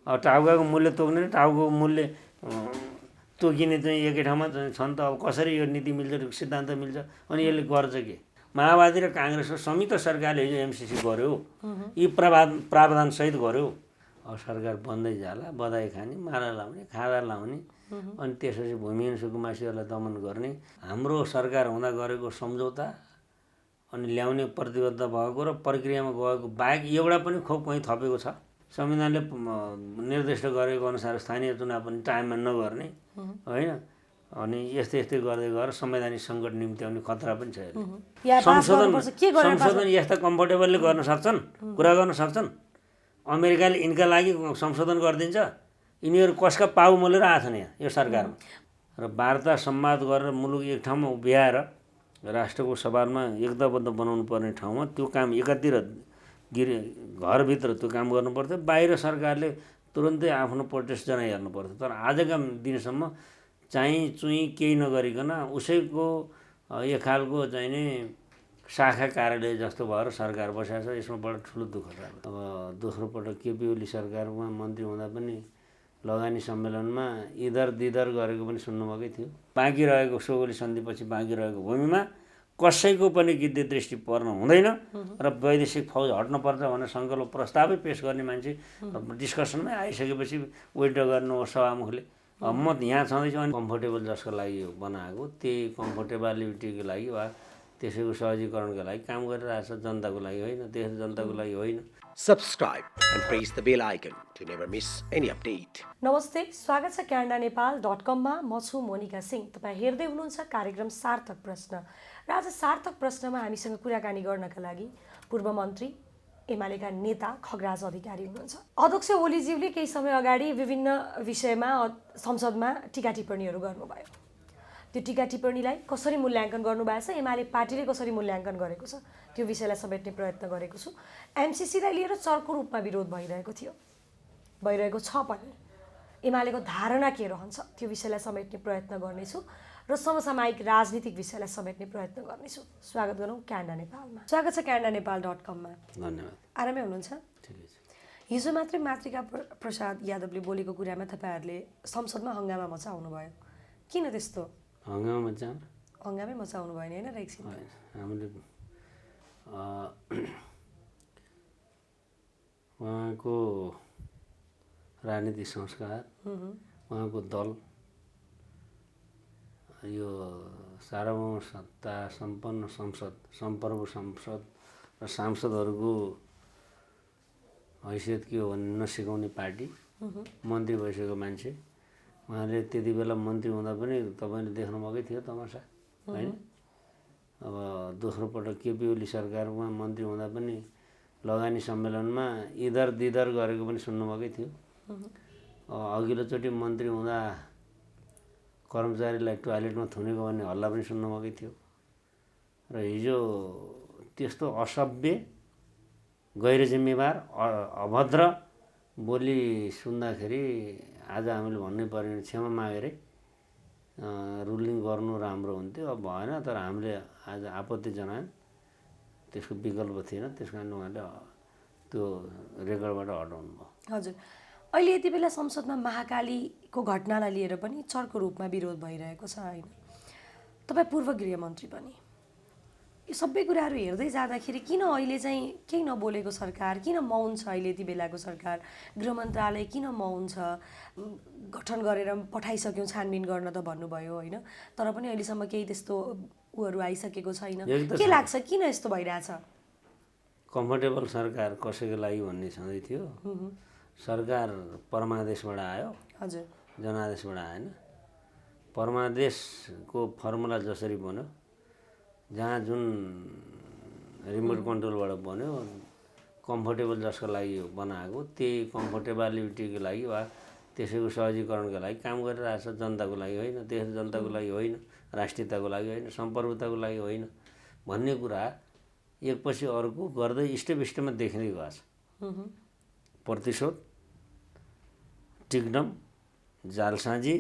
टाउकाको मूल्य तोक्ने र टाउको मूल्य तोकिने चाहिँ एकै ठाउँमा छ नि त। अब कसरी यो नीति मिल्छ, सिद्धान्त मिल्छ, अनि यसले गर्छ के? माओवादी र काङ्ग्रेसको संयुक्त सरकारले हिजो एमसिसी गर्यो, यी प्रावधानसहित गर्यो। अब सरकार बन्दै जाला, बधाई खाने, माला लाउने, खादा लाउने, अनि त्यसपछि भूमिहीन सुकुम्बासीहरूलाई दमन गर्ने। हाम्रो सरकार हुँदा गरेको सम्झौता अनि ल्याउने प्रतिबद्ध भएको र प्रक्रियामा गएको बाहेक एउटा पनि खोप कहीँ थपेको छ? संविधानले निर्दिष्ट गरेको अनुसार स्थानीय चुनाव पनि टाइममा नगर्ने, होइन? अनि यस्तै गर्दै गएर संवैधानिक सङ्कट निम्त्याउने खतरा पनि छ। संशोधन यस्ता कम्फर्टेबलले गर्न सक्छन्, कुरा गर्न सक्छन्। अमेरिकाले यिनका लागि संशोधन गरिदिन्छ। यिनीहरू कसका पाउ मोलेर आछन् यहाँ यो सरकारमा। र वार्ता संवाद गरेर मुलुक एक ठाउँमा उभ्याएर राष्ट्रको सवालमा एकताबद्ध बनाउनु पर्ने ठाउँमा त्यो काम एकातिर घरभित्र त्यो काम गर्नुपर्थ्यो। बाहिर सरकारले तुरन्तै आफ्नो प्रोटेस्ट जनाइहाल्नु पर्थ्यो। तर आजका दिनसम्म चुई केही नगरिकन उसैको एक खालको चाहिँ नि शाखा कार्यालय जस्तो भएर सरकार बसेको छ। यसमा बडो ठुलो दुःख छ। अब दोस्रो पटक केपी ओली सरकारमा मन्त्री हुँदा पनि लगानी सम्मेलनमा इधर दिदर गरेको पनि सुन्नुभएकै थियो। बाँकी रहेको सोगोली सन्धिपछि बाँकी रहेको भूमिमा कसैको पनि गिद्धे दृष्टि पर्न हुँदैन र वैदेशिक फौज हट्नुपर्छ भनेर सङ्कल्प प्रस्तावै पेस गर्ने मान्छे डिस्कसनमै आइसकेपछि विथड्र गर्नु सभामुखले। म यहाँ छँदैछु अनि कम्फर्टेबल जसको लागि यो बनाएको, त्यही कम्फर्टेबिलिटीको लागि वा त्यसैको सहजीकरणको लागि काम गरिरहेछ, जनताको लागि होइन, देश जनताको लागि होइन। Subscribe and press the bell icon to never miss any update. नमस्ते, स्वागत छ canadaNepal.com मा। म छु मोनिका सिंह। तपाईँ हेर्दै हुनुहुन्छ कार्यक्रम सार्थक प्रश्न र आज सार्थक प्रश्नमा हामीसँग कुराकानी गर्नका लागि पूर्व मन्त्री एमालेका नेता खगराज अधिकारी हुनुहुन्छ। अध्यक्ष ओलीज्यूले केही समय अगाडि विभिन्न विषयमा संसदमा टिका टिप्पणीहरू गर्नुभयो। त्यो टिका टिप्पणीलाई कसरी मूल्याङ्कन गर्नुभएको छ, एमाले पार्टीले कसरी मूल्याङ्कन गरेको छ, त्यो विषयलाई समेट्ने प्रयत्न गरेको छु। एमसिसीलाई लिएर चर्को रूपमा विरोध भइरहेको छ पनि। एमालेको धारणा के रहन्छ त्यो विषयलाई समेट्ने प्रयत्न गर्नेछु र समसामयिक राजनीतिक विषयलाई समेट्ने प्रयत्न गर्नेछु। स्वागत गरौँ क्यानाडा नेपालमा। स्वागत छ canadaNepal.com मा। धन्यवाद। आरामै हुनुहुन्छ? ठिकै छ। हिजो मात्रै मातृका प्रसाद यादवले बोलेको कुरामा तपाईँहरूले संसदमा हङ्गामा मचाउनु भयो। किन त्यस्तो हङ्गामा मचाउनु? हङ्गामै मचाउनु भएन होइन र एकछिन हामीले उहाँको राजनीतिक संस्कार, उहाँको दल, यो सार्वभौम सत्ता सम्पन्न संसद, सम्प्रभु संसद र सांसदहरूको हैसियत के हो भन्ने नसिकाउने पार्टी, मन्त्री भइसकेको मान्छे, उहाँले त्यति बेला मन्त्री हुँदा पनि तपाईँले देख्नुभएकै थियो तमासा, होइन? अब दोस्रो पटक केपी ओली सरकारमा मन्त्री हुँदा पनि लगानी सम्मेलनमा इधर दिदर गरेको पनि सुन्नुभएकै थियो। अघिल्लोचोटि मन्त्री हुँदा कर्मचारीलाई टोयलेटमा थुनेको भन्ने हल्ला पनि सुन्नुभएकै थियो। र हिजो त्यस्तो असभ्य, गैर जिम्मेवार, अभद्र बोली सुन्दाखेरि आज हामीले भन्नै पर्ने क्षमा मागेरै रुलिङ गर्नु राम्रो हुन्थ्यो। अब भएन, तर हामीले आज आपत्ति जनायौँ, त्यसको विकल्प थिएन, त्यस कारण उहाँले त्यो रेकर्डबाट हटाउनु भयो। हजुर, अहिले यति बेला संसदमा महाकालीको घटनालाई लिएर पनि चर्को रूपमा विरोध भइरहेको छ होइन? तपाईँ पूर्व गृहमन्त्री पनि, यो सबै कुराहरू हेर्दै जाँदाखेरि किन अहिले चाहिँ केही नबोलेको सरकार, किन मौन छ अहिले यति बेलाको सरकार? गृह मन्त्रालय किन मौन छ? गठन गरेर पठाइसक्यौँ छानबिन गर्न त भन्नुभयो होइन, तर पनि अहिलेसम्म केही त्यस्तो उहरू आइसकेको छैन। के लाग्छ किन यस्तो भइरहेछ? कम्फर्टेबल सरकार कसैको लागि भन्ने छँदै थियो। सरकार परमादेशबाट आयो, हजुर, जनादेशबाट आएन। परमादेशको फर्मुला जसरी बन्यो, जहाँ जुन रिमोट कन्ट्रोलबाट बन्यो, कम्फर्टेबल जसको लागि बनाएको, त्यही कम्फर्टेबिलिटीको लागि वा त्यसैको सहजीकरणको लागि काम गरिरहेछ, जनताको लागि होइन, देश जनताको लागि होइन, राष्ट्रियताको लागि होइन, सम्प्रभुताको लागि होइन भन्ने कुरा एकपछि अर्को गर्दै इष्टविष्टमा देखिँदै गएको छ। प्रतिशोध, टिकडम, जालसाजी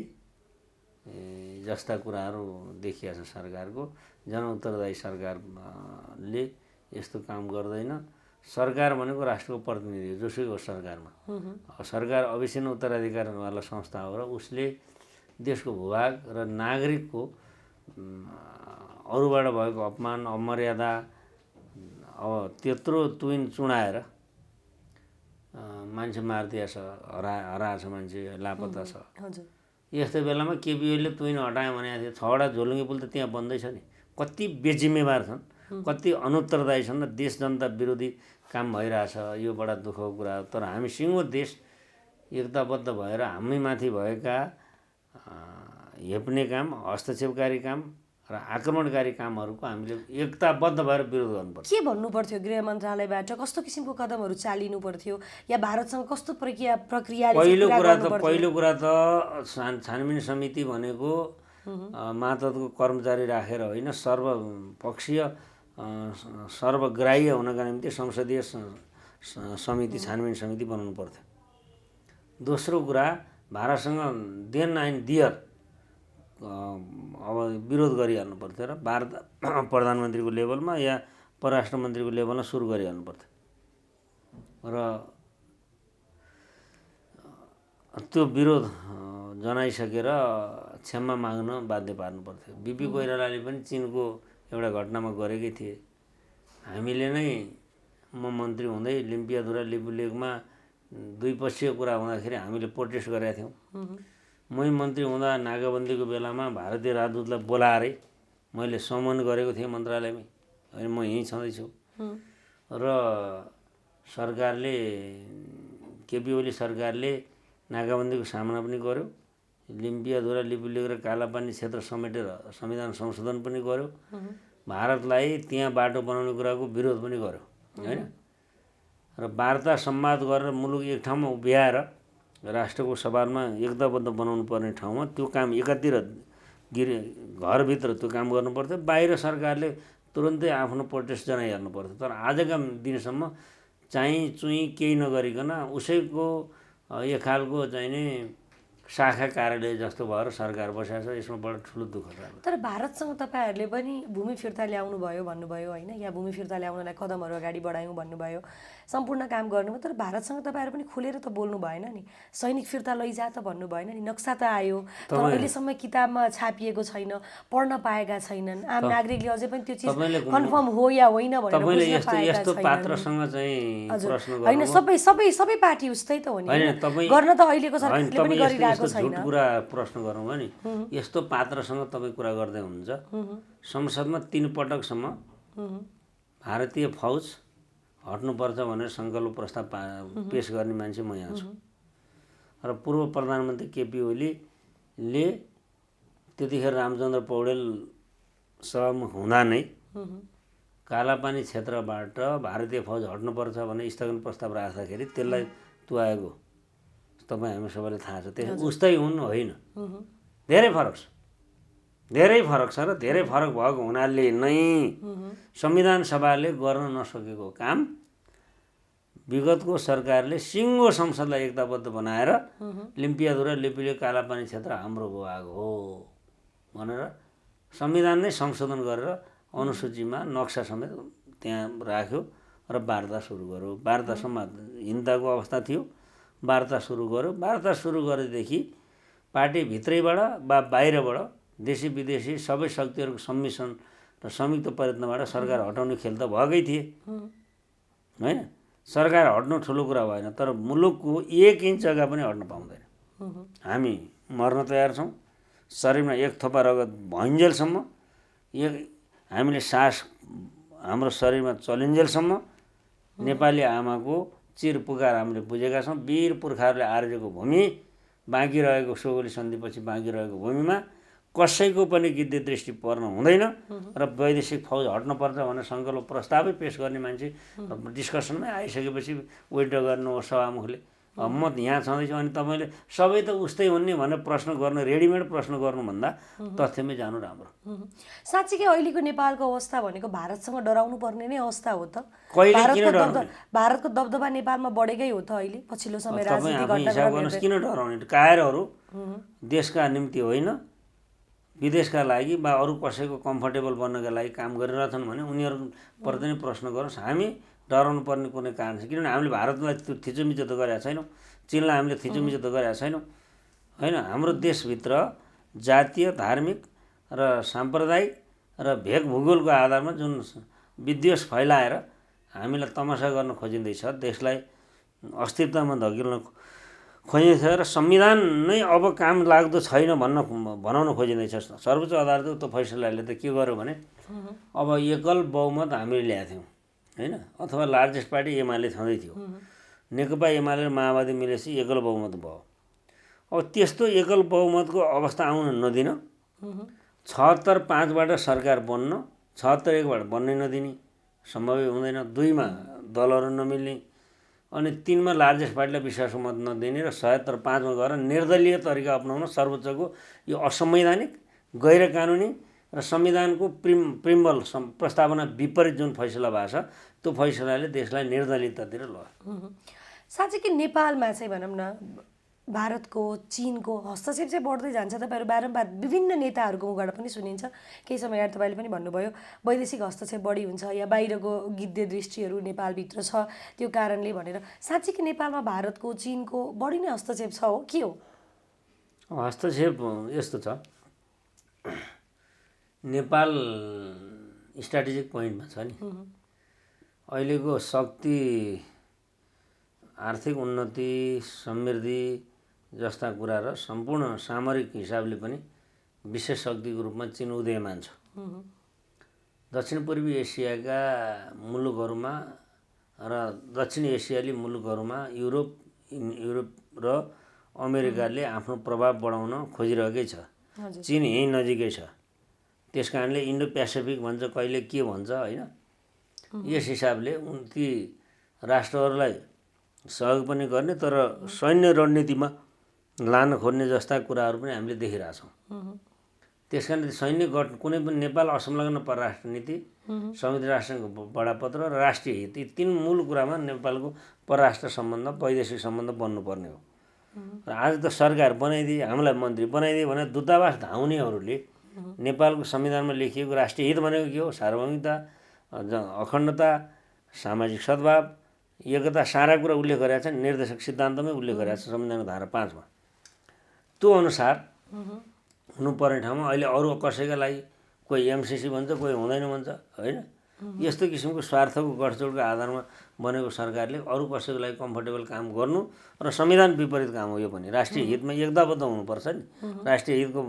जस्ता कुराहरू देखिएको छ सरकारको। जनउत्तरदायी सरकारले यस्तो काम गर्दैन। सरकार भनेको राष्ट्रको प्रतिनिधि हो जोसुकै होस् सरकारमा। सरकार अवश्य नै उत्तराधिकारवाला संस्था हो र उसले देशको भूभाग र नागरिकको अरूबाट भएको अपमान अमर्यादा अब त्यत्रो तुइन चुडाएर मान्छे मारिदिया छ, हराएको छ, मान्छे लापत्ता छ। यस्तो बेलामा केपी ओलीले तुइन हटायो भनेको थियो। 6वटा झोलुङ्गे पुल त त्यहाँ बन्दैछ नि। कति बेजिम्मेवार छन्, कति अनुत्तरदायी छन् र देश जनता विरोधी काम भइरहेछ। यो बडा दुःखको कुरा हो। तर हामी सिङ्गो देश एकताबद्ध भएर हामीमाथि भएका हेप्ने काम, हस्तक्षेपकारी काम र आक्रमणकारी कामहरूको हामीले एकताबद्ध भएर विरोध गर्नुपर्छ। के भन्नु पर्थ्यो गृह मन्त्रालयबाट? कस्तो किसिमको कदमहरू चालिनु पर्थ्यो या भारतसँग कस्तो प्रक्रियाले? पहिलो कुरा त छानबिन समिति भनेको मातहतको कर्मचारी राखेर होइन, सर्वपक्षीय सर्वग्राह्य हुनका निम्ति संसदीय समिति छानबिन समिति बनाउनु पर्थ्यो। दोस्रो कुरा भारतसँग देन एन्ड दियर अब विरोध गरिहाल्नु पर्थ्यो र भारत प्रधानमन्त्रीको लेभलमा या परराष्ट्र मन्त्रीको लेभलमा सुरु गरिहाल्नु पर्थ्यो र त्यो विरोध जनाइसकेर क्षमा माग्न बाध्य पार्नु पर्थ्यो। बिपी कोइरालाले पनि चीनको एउटा घटनामा गरेकै थिए। हामीले नै म मन्त्री हुँदै लिम्पियाधुरा लिपुलेकमा द्विपक्षीय कुरा हुँदाखेरि हामीले प्रोटेस्ट गरेका थियौँ। मै मन्त्री हुँदा नाकाबन्दीको बेलामा भारतीय राजदूतलाई बोलाएरै मैले सम्मान गरेको थिएँ मन्त्रालयमै, होइन म यहीँ छँदैछु। र सरकारले केपी ओली सरकारले नाकाबन्दीको सामना पनि गर्यो, लिम्पियाधुरा लिपुलेक र कालापानी क्षेत्र समेटेर संविधान संशोधन पनि गर्यो, भारतलाई त्यहाँ बाटो बनाउने कुराको विरोध पनि गर्यो, होइन। र वार्ता संवाद गरेर मुलुक एक ठाउँमा उभ्याएर राष्ट्रको सवालमा एकताबद्ध बनाउनु पर्ने ठाउँमा त्यो काम एकातिर घरभित्र त्यो काम गर्नु पर्थ्यो। बाहिर सरकारले तुरन्तै आफ्नो प्रोटेस्ट जनाइहाल्नु पर्थ्यो। तर आजका दिनसम्म चाहिँ चुई केही नगरिकन उसैको एक खालको चाहिँ नि शाखा कार्यालय जस्तो भएर सरकार बसेको छ। यसमा बडो ठुलो दुःख छ। तर भारतसँग तपाईँहरूले पनि भूमि फिर्ता ल्याउनु भयो भन्नुभयो, होइन, या भूमि फिर्ता ल्याउनलाई कदमहरू अगाडि बढायौँ भन्नुभयो, सम्पूर्ण काम गर्नुभयो। तर भारतसँग तपाईँहरू पनि खुलेर त बोल्नु भएन नि। सैनिक फिर्ता लैजा त भन्नु भएन नि। नक्सा त आयो तर अहिलेसम्म किताबमा छापिएको छैन, पढ्न पाएका छैनन्। आम नागरिकले अझै पनि त्यो चिज कन्फर्म हो या होइन भनेर बुझ्न पाएका छैनन्। होइन, सबै पार्टी उस्तै त हो नि। गर्न त अहिलेको सरकारले पनि गरिरहेको झुट कुरा प्रश्न गरौँ नि। यस्तो पात्रसँग तपाईँ कुरा गर्दै हुनुहुन्छ। संसदमा 3 पटकसम्म भारतीय फौज हट्नुपर्छ भनेर सङ्कल्प प्रस्ताव पेश गर्ने मान्छे म यहाँ छु। र पूर्व प्रधानमन्त्री केपी ओलीले त्यतिखेर रामचन्द्र पौडेल सभामुख हुँदा नै कालापानी क्षेत्रबाट भारतीय फौज हट्नुपर्छ भनेर स्थगन प्रस्ताव राख्दाखेरि त्यसलाई तुवाएको तपाईँ हामी सबैलाई थाहा छ। त्यसो उस्तै हुन् होइन, धेरै फरक छ, धेरै फरक छ। र धेरै फरक भएको हुनाले नै संविधान सभाले गर्न नसकेको काम विगतको सरकारले सिङ्गो संसदलाई एकताबद्ध बनाएर लिम्पियाधुरा लिपुलेक कालापानी क्षेत्र हाम्रो भूभाग हो भनेर संविधान नै संशोधन गरेर अनुसूचीमा नक्सा समेत त्यहाँ राख्यो र वार्ता सुरु गर्यो। वार्ता संवादहीनताको अवस्था थियो। वार्ता सुरु गर्यो। वार्ता सुरु गरेदेखि पार्टी भित्रैबाट वा बाहिरबाट देशी विदेशी सबै शक्तिहरूको सम्मिश्रण र संयुक्त प्रयत्नबाट सरकार हटाउने खेल त भएकै थिए, होइन। सरकार हट्नु ठुलो कुरा भएन, तर मुलुकको 1 इन्च जग्गा पनि हट्न पाउँदैन। हामी मर्न तयार छौँ। शरीरमा 1 थोपा रगत भइन्जेलसम्म, हामीले सास हाम्रो शरीरमा चलिन्जेलसम्म नेपाली आमाको चिर पुकार हामीले बुझेका छौँ। वीर पुर्खाहरूले आर्जेको भूमि बाँकी रहेको सोगोली सन्धिपछि बाँकी रहेको भूमिमा कसैको पनि गिद्धे दृष्टि पर्न हुँदैन र वैदेशिक फौज हट्नुपर्छ भनेर सङ्कल्प प्रस्तावै पेश गर्ने मान्छे डिस्कसनमै आइसकेपछि वेट गर्नु सभामुखले म यहाँ छँदैछु अनि तपाईँले सबै त उस्तै हुन् नि भनेर प्रश्न गर्नु, रेडिमेड प्रश्न गर्नुभन्दा तथ्यमै जानु राम्रो। साँच्चीकै अहिलेको नेपालको अवस्था भनेको भारतसँग डराउनु पर्ने नै अवस्था हो त। भारतको दबदबा नेपालमा बढेकै हो त अहिले पछिल्लो समय राजनीतिक घटनाक्रमहरू। किन डराउने? कायरहरू देशका निम्ति होइन विदेशका लागि वा अरू कसैको कम्फर्टेबल बन्नका लागि काम गरिरहेछन् भने उनीहरूप्रति नै प्रश्न गरोस्। हामी डराउनु पर्ने कुनै कारण छ किनभने हामीले भारतलाई त्यो थिचोमिचो त गरेका छैनौँ, चीनलाई हामीले थिचोमिचो त गरेका छैनौँ होइन। हाम्रो देशभित्र जातीय, धार्मिक र साम्प्रदायिक र भेक भूगोलको आधारमा जुन विद्वेष फैलाएर हामीलाई तमासा गर्न खोजिँदैछ, देशलाई अस्थिरतामा धकेल्न खोजिँदैछ र संविधान नै अब काम लाग्दो छैन भनाउन खोजिँदैछ। सर्वोच्च अदालतको त्यो फैसलाले त के गर्यो भने अब एकल बहुमत हामीले ल्याएको थियौँ होइन, अथवा लार्जेस्ट पार्टी एमाले छँदै थियो, नेकपा एमाले र माओवादी मिलेपछि एकल बहुमत भयो। अब त्यस्तो एकल बहुमतको अवस्था आउन नदिन, 76-5बाट सरकार बन्न, 76-1बाट बन्नै नदिने, सम्भवै हुँदैन, 2मा दलहरू नमिल्ने, अनि 3मा लार्जेस्ट पार्टीलाई विश्वासको मत नदिने र 77-5मा गएर निर्दलीय तरिका अपनाउन सर्वोच्चको यो असंवैधानिक, गैर कानुनी र संविधानको प्रिम्बल प्रस्तावना विपरीत जुन फैसला भएको छ त्यो फैसलाले देशलाई निर्दलीयतातिर लग्यो। साँच्चै कि नेपालमा चाहिँ भनौँ न भारतको, चीनको हस्तक्षेप चाहिँ बढ्दै जान्छ। तपाईँहरू बारम्बार विभिन्न नेताहरूको मुखबाट पनि सुनिन्छ। केही समय अगाडि तपाईँले पनि भन्नुभयो वैदेशिक हस्तक्षेप बढी हुन्छ या बाहिरको गिद्धे दृष्टिहरू नेपालभित्र छ त्यो कारणले भनेर। साँच्चै कि नेपालमा भारतको, चीनको बढी नै हस्तक्षेप छ हो के हो? हस्तक्षेप यस्तो छ, नेपाल स्ट्राटेजिक पोइन्टमा छ नि। अहिलेको शक्ति, आर्थिक उन्नति, समृद्धि जस्ता कुरा र सम्पूर्ण सामरिक हिसाबले पनि विशेष शक्तिको रूपमा चीन उदयमान छ। दक्षिण पूर्वी एसियाका मुलुकहरूमा र दक्षिण एसियाली मुलुकहरूमा युरोप र अमेरिकाले आफ्नो प्रभाव बढाउन खोजिरहेकै छ। चीन यहीँ नजिकै छ, त्यस कारणले इन्डो पेसिफिक भन्छ, कहिले के भन्छ होइन। यस हिसाबले ती राष्ट्रहरूलाई सहयोग पनि गर्ने तर सैन्य रणनीतिमा लान खोज्ने जस्ता कुराहरू पनि हामीले देखिरहेछौँ। त्यस कारण सैन्य कुनै पनि नेपाल असंलग्न परराष्ट्र नीति, संयुक्त राष्ट्रसङ्घको बडापत्र र राष्ट्रिय हित, यी 3 मूल कुरामा नेपालको परराष्ट्र सम्बन्ध, वैदेशिक सम्बन्ध बन्नुपर्ने हो। र आज त सरकार बनाइदिए, हामीलाई मन्त्री बनाइदिए भने दूतावास धाउनेहरूले नेपालको संविधानमा लेखिएको राष्ट्रिय हित भनेको के हो? सार्वभौमिकता, अखण्डता, सामाजिक सद्भाव, एकता, सारा कुरा उल्लेख गरेका छ, निर्देशक सिद्धान्तमै उल्लेख गरेका छ संविधानको धारा 5मा। त्यो अनुसार हुनुपर्ने ठाउँमा अहिले अरू कसैका लागि कोही एमसिसी भन्छ, कोही हुँदैन भन्छ होइन। यस्तो किसिमको स्वार्थको गठजोडको आधारमा बनेको सरकारले अरू कसैको लागि कम्फर्टेबल काम गर्नु र संविधान विपरीत काम हो। यो पनि राष्ट्रिय हितमा एकताबद्ध हुनुपर्छ नि। राष्ट्रिय हितको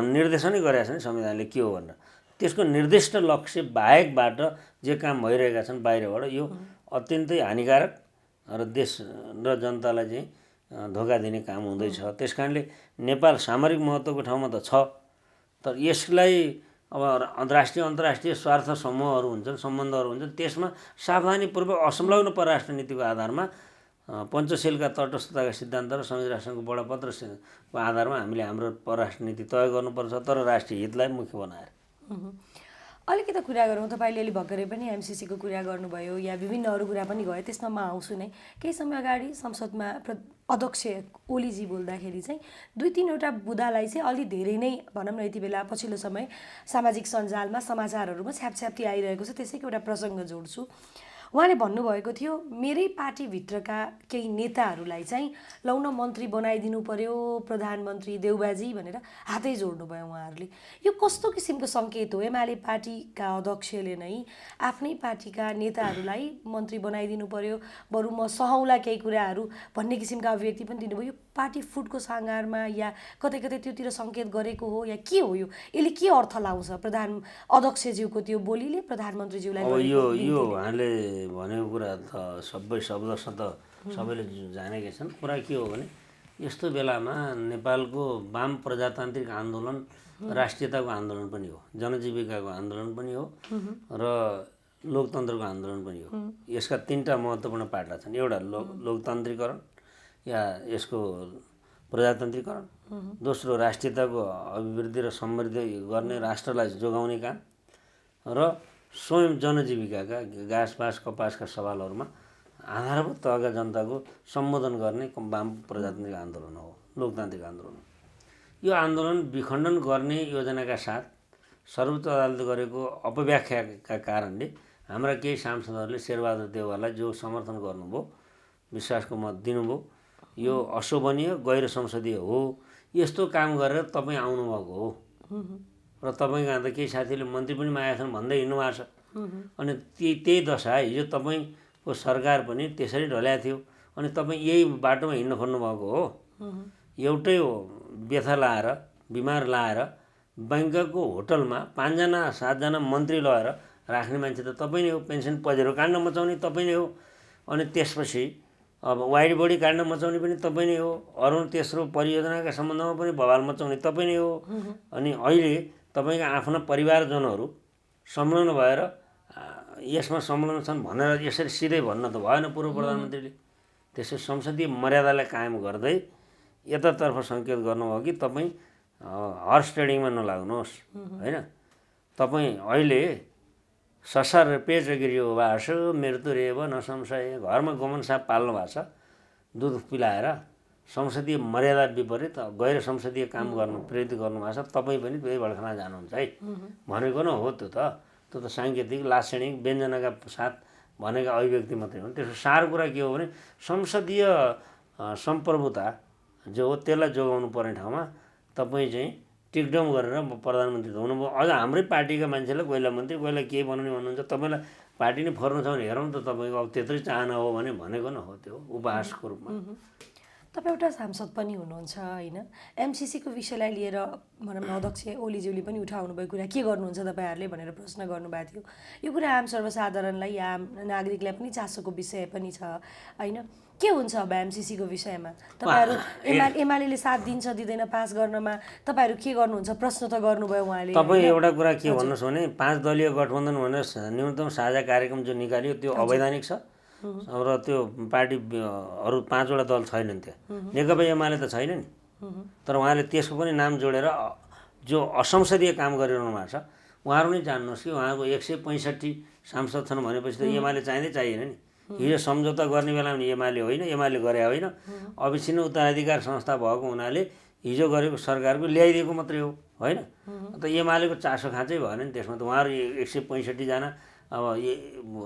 निर्देशनै गरेका छ नि संविधानले के हो भनेर। त्यसको निर्दिष्ट लक्ष्य बाहेकबाट जे काम भइरहेका छन् बाहिरबाट, यो अत्यन्तै हानिकारक र देश र जनतालाई चाहिँ धोका दिने काम हुँदैछ। त्यस कारणले नेपाल सामरिक महत्त्वको ठाउँमा त छ, तर यसलाई अब राष्ट्रिय अन्तर्राष्ट्रिय स्वार्थ समूहहरू हुन्छन्, सम्बन्धहरू हुन्छन्, त्यसमा सावधानीपूर्वक असंलग्न परराष्ट्र नीतिको आधारमा पञ्चशीलका तटस्थताका सिद्धान्त र संयुक्त राष्ट्रको बडापत्रको आधारमा हामीले हाम्रो परराष्ट्र नीति तय गर्नुपर्छ, तर राष्ट्रिय हितलाई मुख्य बनाएर। अलिकति कुरा गरौँ, तपाईँले अलि भर्खरै पनि एमसिसीको कुरा गर्नुभयो या विभिन्न अरू कुरा पनि गयो, त्यसमा म आउँछु नै। केही समय अगाडि संसदमा अध्यक्ष ओलीजी बोल्दाखेरि चाहिँ 2-3वटा बुदालाई चाहिँ अलि धेरै नै भनौँ न यति बेला पछिल्लो समय सामाजिक सञ्जालमा समाचारहरूमा छ्यापछ्याप्ती आइरहेको छ, त्यसैको एउटा प्रसङ्ग जोड्छु। उहाँले भन्नुभएको थियो मेरै पार्टीभित्रका केही नेताहरूलाई चाहिँ लौन मन्त्री बनाइदिनु पर्यो प्रधानमन्त्री देउबाजी भनेर हातै जोड्नुभयो उहाँहरूले। यो कस्तो किसिमको सङ्केत हो? एमाले पार्टीका अध्यक्षले नै आफ्नै पार्टीका नेताहरूलाई मन्त्री बनाइदिनु पर्यो, बरु म सहौँला केही कुराहरू भन्ने किसिमका अभिव्यक्ति पनि दिनुभयो। यो पार्टी फुटको साँगारमा या कतै कतै त्योतिर सङ्केत गरेको हो या के हो? यो यसले के अर्थ लाउँछ अध्यक्षज्यूको त्यो बोलीले प्रधानमन्त्रीज्यूलाई? यो उहाँले भनेको कुरा त सबै शब्दशः त सबैले जानेकै छन्। कुरा के हो भने यस्तो बेलामा नेपालको वाम प्रजातान्त्रिक आन्दोलन राष्ट्रियताको आन्दोलन पनि हो, जनजीविकाको आन्दोलन पनि हो र लोकतन्त्रको आन्दोलन पनि हो। यसका 3टा महत्त्वपूर्ण पाटा छन्। एउटा लोकतान्त्रिकरण या यसको प्रजातान्त्रिकरण, दोस्रो राष्ट्रियताको अभिवृद्धि र समृद्धि गर्ने, राष्ट्रलाई जोगाउने काम, र स्वयं जनजीविकाका घाँसपास कपासका सवालहरूमा आधारभूत तहका जनताको सम्बोधन गर्ने वाम प्रजातान्त्रिक आन्दोलन हो, लोकतान्त्रिक आन्दोलन हो। यो आन्दोलन विखण्डन गर्ने योजनाका साथ सर्वोच्च अदालतले गरेको अपव्याख्याका कारणले हाम्रा केही सांसदहरूले शेरबहादुर देउवालाई जो समर्थन गर्नुभयो, विश्वासको मत दिनुभयो, यो अशोभनीय गैर संसदीय हो, यस्तो काम गरेर तपाईँ आउनुभएको हो र तपाईँको अन्त केही साथीहरूले मन्त्री पनि मागेका छन् भन्दै हिँड्नु भएको छ। अनि त्यही दशा हिजो तपाईँको सरकार पनि त्यसरी ढल्याएको थियो अनि तपाईँ यही बाटोमा हिँड्न खोज्नुभएको हो। एउटै व्यथा लाएर बिमार लाएर बैंकको होटलमा 5 जना 7 जना मन्त्री लगेर राख्ने मान्छे त तपाईँ नै हो। पेन्सन पजेरो काट्न मचाउने तपाईँ नै हो। अनि त्यसपछि अब वाइड बडी काट्न मचाउने पनि तपाईँ नै हो। अरुण तेस्रो परियोजनाका सम्बन्धमा पनि बवाल मचाउने तपाईँ नै हो। अनि अहिले तपाईँका आफ्ना परिवारजनहरू संलग्न भएर यसमा संलग्न छन् भनेर यसरी सिधै भन्न त भएन पूर्व प्रधानमन्त्रीले। त्यसै संसदीय मर्यादालाई कायम गर्दै यतातर्फ सङ्केत गर्नुभयो कि तपाईँ हर्स ट्रेडिङमा नलाग्नुहोस् होइन। तपाईँ अहिले ससार पेचगिरियो वास मृत्युरेव नसंशय, घरमा गोमन साप पाल्नु भएको छ दुध पिलाएर संसदीय मर्यादा विपरीत गैर संसदीय काम गर्नु प्रेरित गर्नुभएको छ। तपाईँ पनि त्यही भड्खाना जानुहुन्छ है भनेको न हो। त्यो त साङ्केतिक लाक्षणिक व्यञ्जनाका साथ भनेका अभिव्यक्ति मात्रै हो। त्यसको सार कुरा के हो भने संसदीय सम्प्रभुता जो हो त्यसलाई जोगाउनु पर्ने ठाउँमा तपाईँ चाहिँ टिकडम गरेर प्रधानमन्त्री त हुनुभयो। अझ हाम्रै पार्टीका मान्छेलाई कोहीलाई मन्त्री कोहीलाई के बनाउने भन्नुहुन्छ। तपाईँलाई पार्टी नै फर्नु छ भने हेरौँ त तपाईँको अब त्यत्रै चाहना हो भने भनेको न हो। त्यो उपहासको रूपमा तपाईँ एउटा सांसद पनि हुनुहुन्छ होइन। एमसिसीको विषयलाई लिएर भनौँ न अध्यक्ष ओलीज्यूले पनि उठाउनु भएको कुरा के गर्नुहुन्छ तपाईँहरूले भनेर प्रश्न गर्नुभएको थियो। यो कुरा आम सर्वसाधारणलाई या आम नागरिकलाई पनि चासोको विषय पनि छ होइन। के हुन्छ अब एमसिसीको विषयमा तपाईँहरू एमाले साथ दिन्छ दिँदैन पास गर्नमा तपाईँहरू के गर्नुहुन्छ प्रश्न त गर्नुभयो उहाँले। तपाईँ एउटा कुरा के भन्नुहोस् भने 5 दलीय गठबन्धन भनेर न्यूनतम साझा कार्यक्रम जो निकालियो त्यो अवैधानिक छ र त्यो पार्टी अरू 5 वटा दल छैनन्। त्यहाँ नेकपा एमाले त छैन नि। तर उहाँले त्यसको पनि नाम जोडेर जो असंसदीय काम गरिरहनु भएको छ उहाँहरू नै जान्नुहोस् कि उहाँको 165 सांसद छन् भनेपछि त एमाले चाहिँदै चाहिएन नि। हिजो सम्झौता गर्ने बेलामा एमाले होइन, एमाले गरे होइन, अविच्छिन्न उत्तराधिकार संस्था भएको हुनाले हिजो गरेको सरकारको ल्याइदिएको मात्रै हो होइन। त एमालेको चासो खाँचै भएन नि त्यसमा त। उहाँहरू 165 जना अब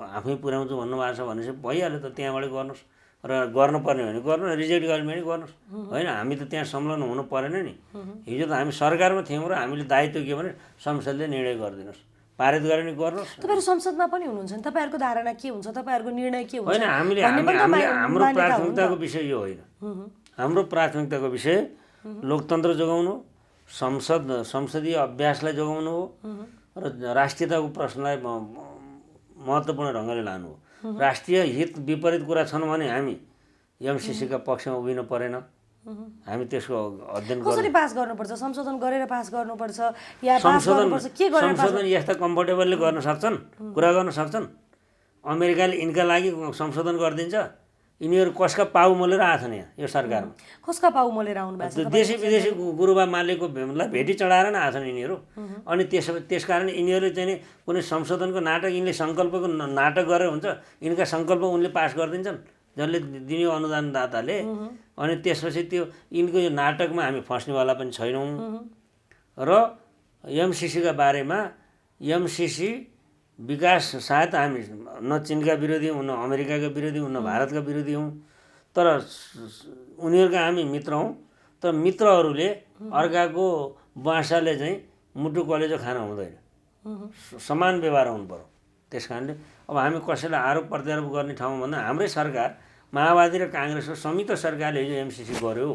आफै पुर्याउँछु भन्नुभएको छ भनेपछि भइहाल्यो त। त्यहाँबाट गर्नुहोस् र गर्नुपर्ने भने गर्नु, रिजेक्ट गर्ने भने गर्नुहोस् होइन। हामी त त्यहाँ संलग्न हुनु परेन नि। हिजो त हामी सरकारमा थियौँ र हामीले दायित्व के भने संसदले निर्णय गरिदिनुहोस्, पारित गरे नि गर्नुहोस्। तपाईँहरू संसदमा पनि हुनुहुन्छ नि, तपाईँहरूको धारणा के हुन्छ, तपाईँहरूको निर्णय के हुन्छ? होइन, हाम्रो प्राथमिकताको विषय यो होइन। हाम्रो प्राथमिकताको विषय लोकतन्त्र जोगाउनु, संसदीय अभ्यासलाई जोगाउनु हो र राष्ट्रियताको प्रश्नलाई महत्त्वपूर्ण ढङ्गले लानु हो। राष्ट्रिय हित विपरीत कुरा छन् भने हामी एमसिसीका पक्षमा उभिनु परेन। हामी त्यसको अध्ययन कसरी पास गर्नुपर्छ? संशोधन गरेर पास गर्नुपर्छ या पास गर्नुपर्छ के गरेर? संशोधन यस्ता कम्फर्टेबलले गर्न सक्छन्, कुरा गर्न सक्छन्। अमेरिकाले यिनका लागि संशोधन गरिदिन्छ। यिनीहरू कसका पाउ मोलेर आएछन् यहाँ यो सरकारमा। कसका पाउ मोलेर आउनु भएको छ? देशी विदेशी गुरुबा मालेकोलाई भेटी चढाएर नै आएछन् यिनीहरू। अनि त्यसकारण यिनीहरूले चाहिँ नि कुनै संशोधनको नाटक यिनले सङ्कल्पको नाटक गरेर हुन्छ। यिनका सङ्कल्प उनले पास गरिदिन्छन् जसले दिने अनुदानदाताले। अनि त्यसपछि त्यो यिनको यो नाटकमा हामी फस्नेवाला पनि छैनौँ। र एमसिसीका बारेमा एमसिसी विकास सायद हामी न चीनका विरोधी हौँ, न अमेरिकाका विरोधी हौँ, न भारतका विरोधी हौँ। तर उनीहरूका हामी मित्र हौँ। तर मित्रहरूले अर्काको बासाले चाहिँ मुटु कलेजो खान हुँदैन, समान व्यवहार हुनु पर्यो। त्यस कारणले अब हामी कसैलाई आरोप प्रत्यारोप गर्ने ठाउँमा भन्दा हाम्रै सरकार माओवादी र काङ्ग्रेसको संयुक्त सरकारले हिजो एमसिसी गर्यो।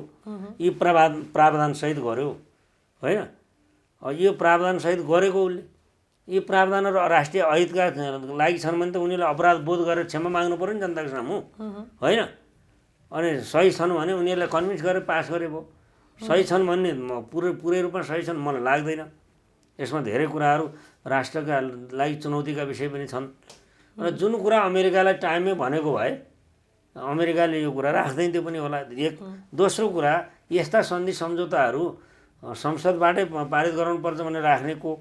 यी प्रावधानसहित गर्यो होइन। यो प्रावधानसहित गरेको उसले यी प्रावधानहरू राष्ट्रिय अहितका लागि छन् भने त उनीहरूले अपराध बोध गरेर क्षमा माग्नु पऱ्यो नि जनताको सामु होइन। अनि सही छन् भने उनीहरूलाई कन्भिन्स गरेर पास गरे भयो। सही छन् भन्ने पुरै रूपमा सही छन् मलाई लाग्दैन। यसमा धेरै कुराहरू राष्ट्रका लागि चुनौतीका विषय पनि छन्। र जुन कुरा अमेरिकालाई टाइममै भनेको भए अमेरिकाले यो कुरा राख्दैन त्यो पनि होला। एक दोस्रो कुरा यस्ता सन्धि सम्झौताहरू संसदबाटै पारित गराउनुपर्छ भनेर राख्नेको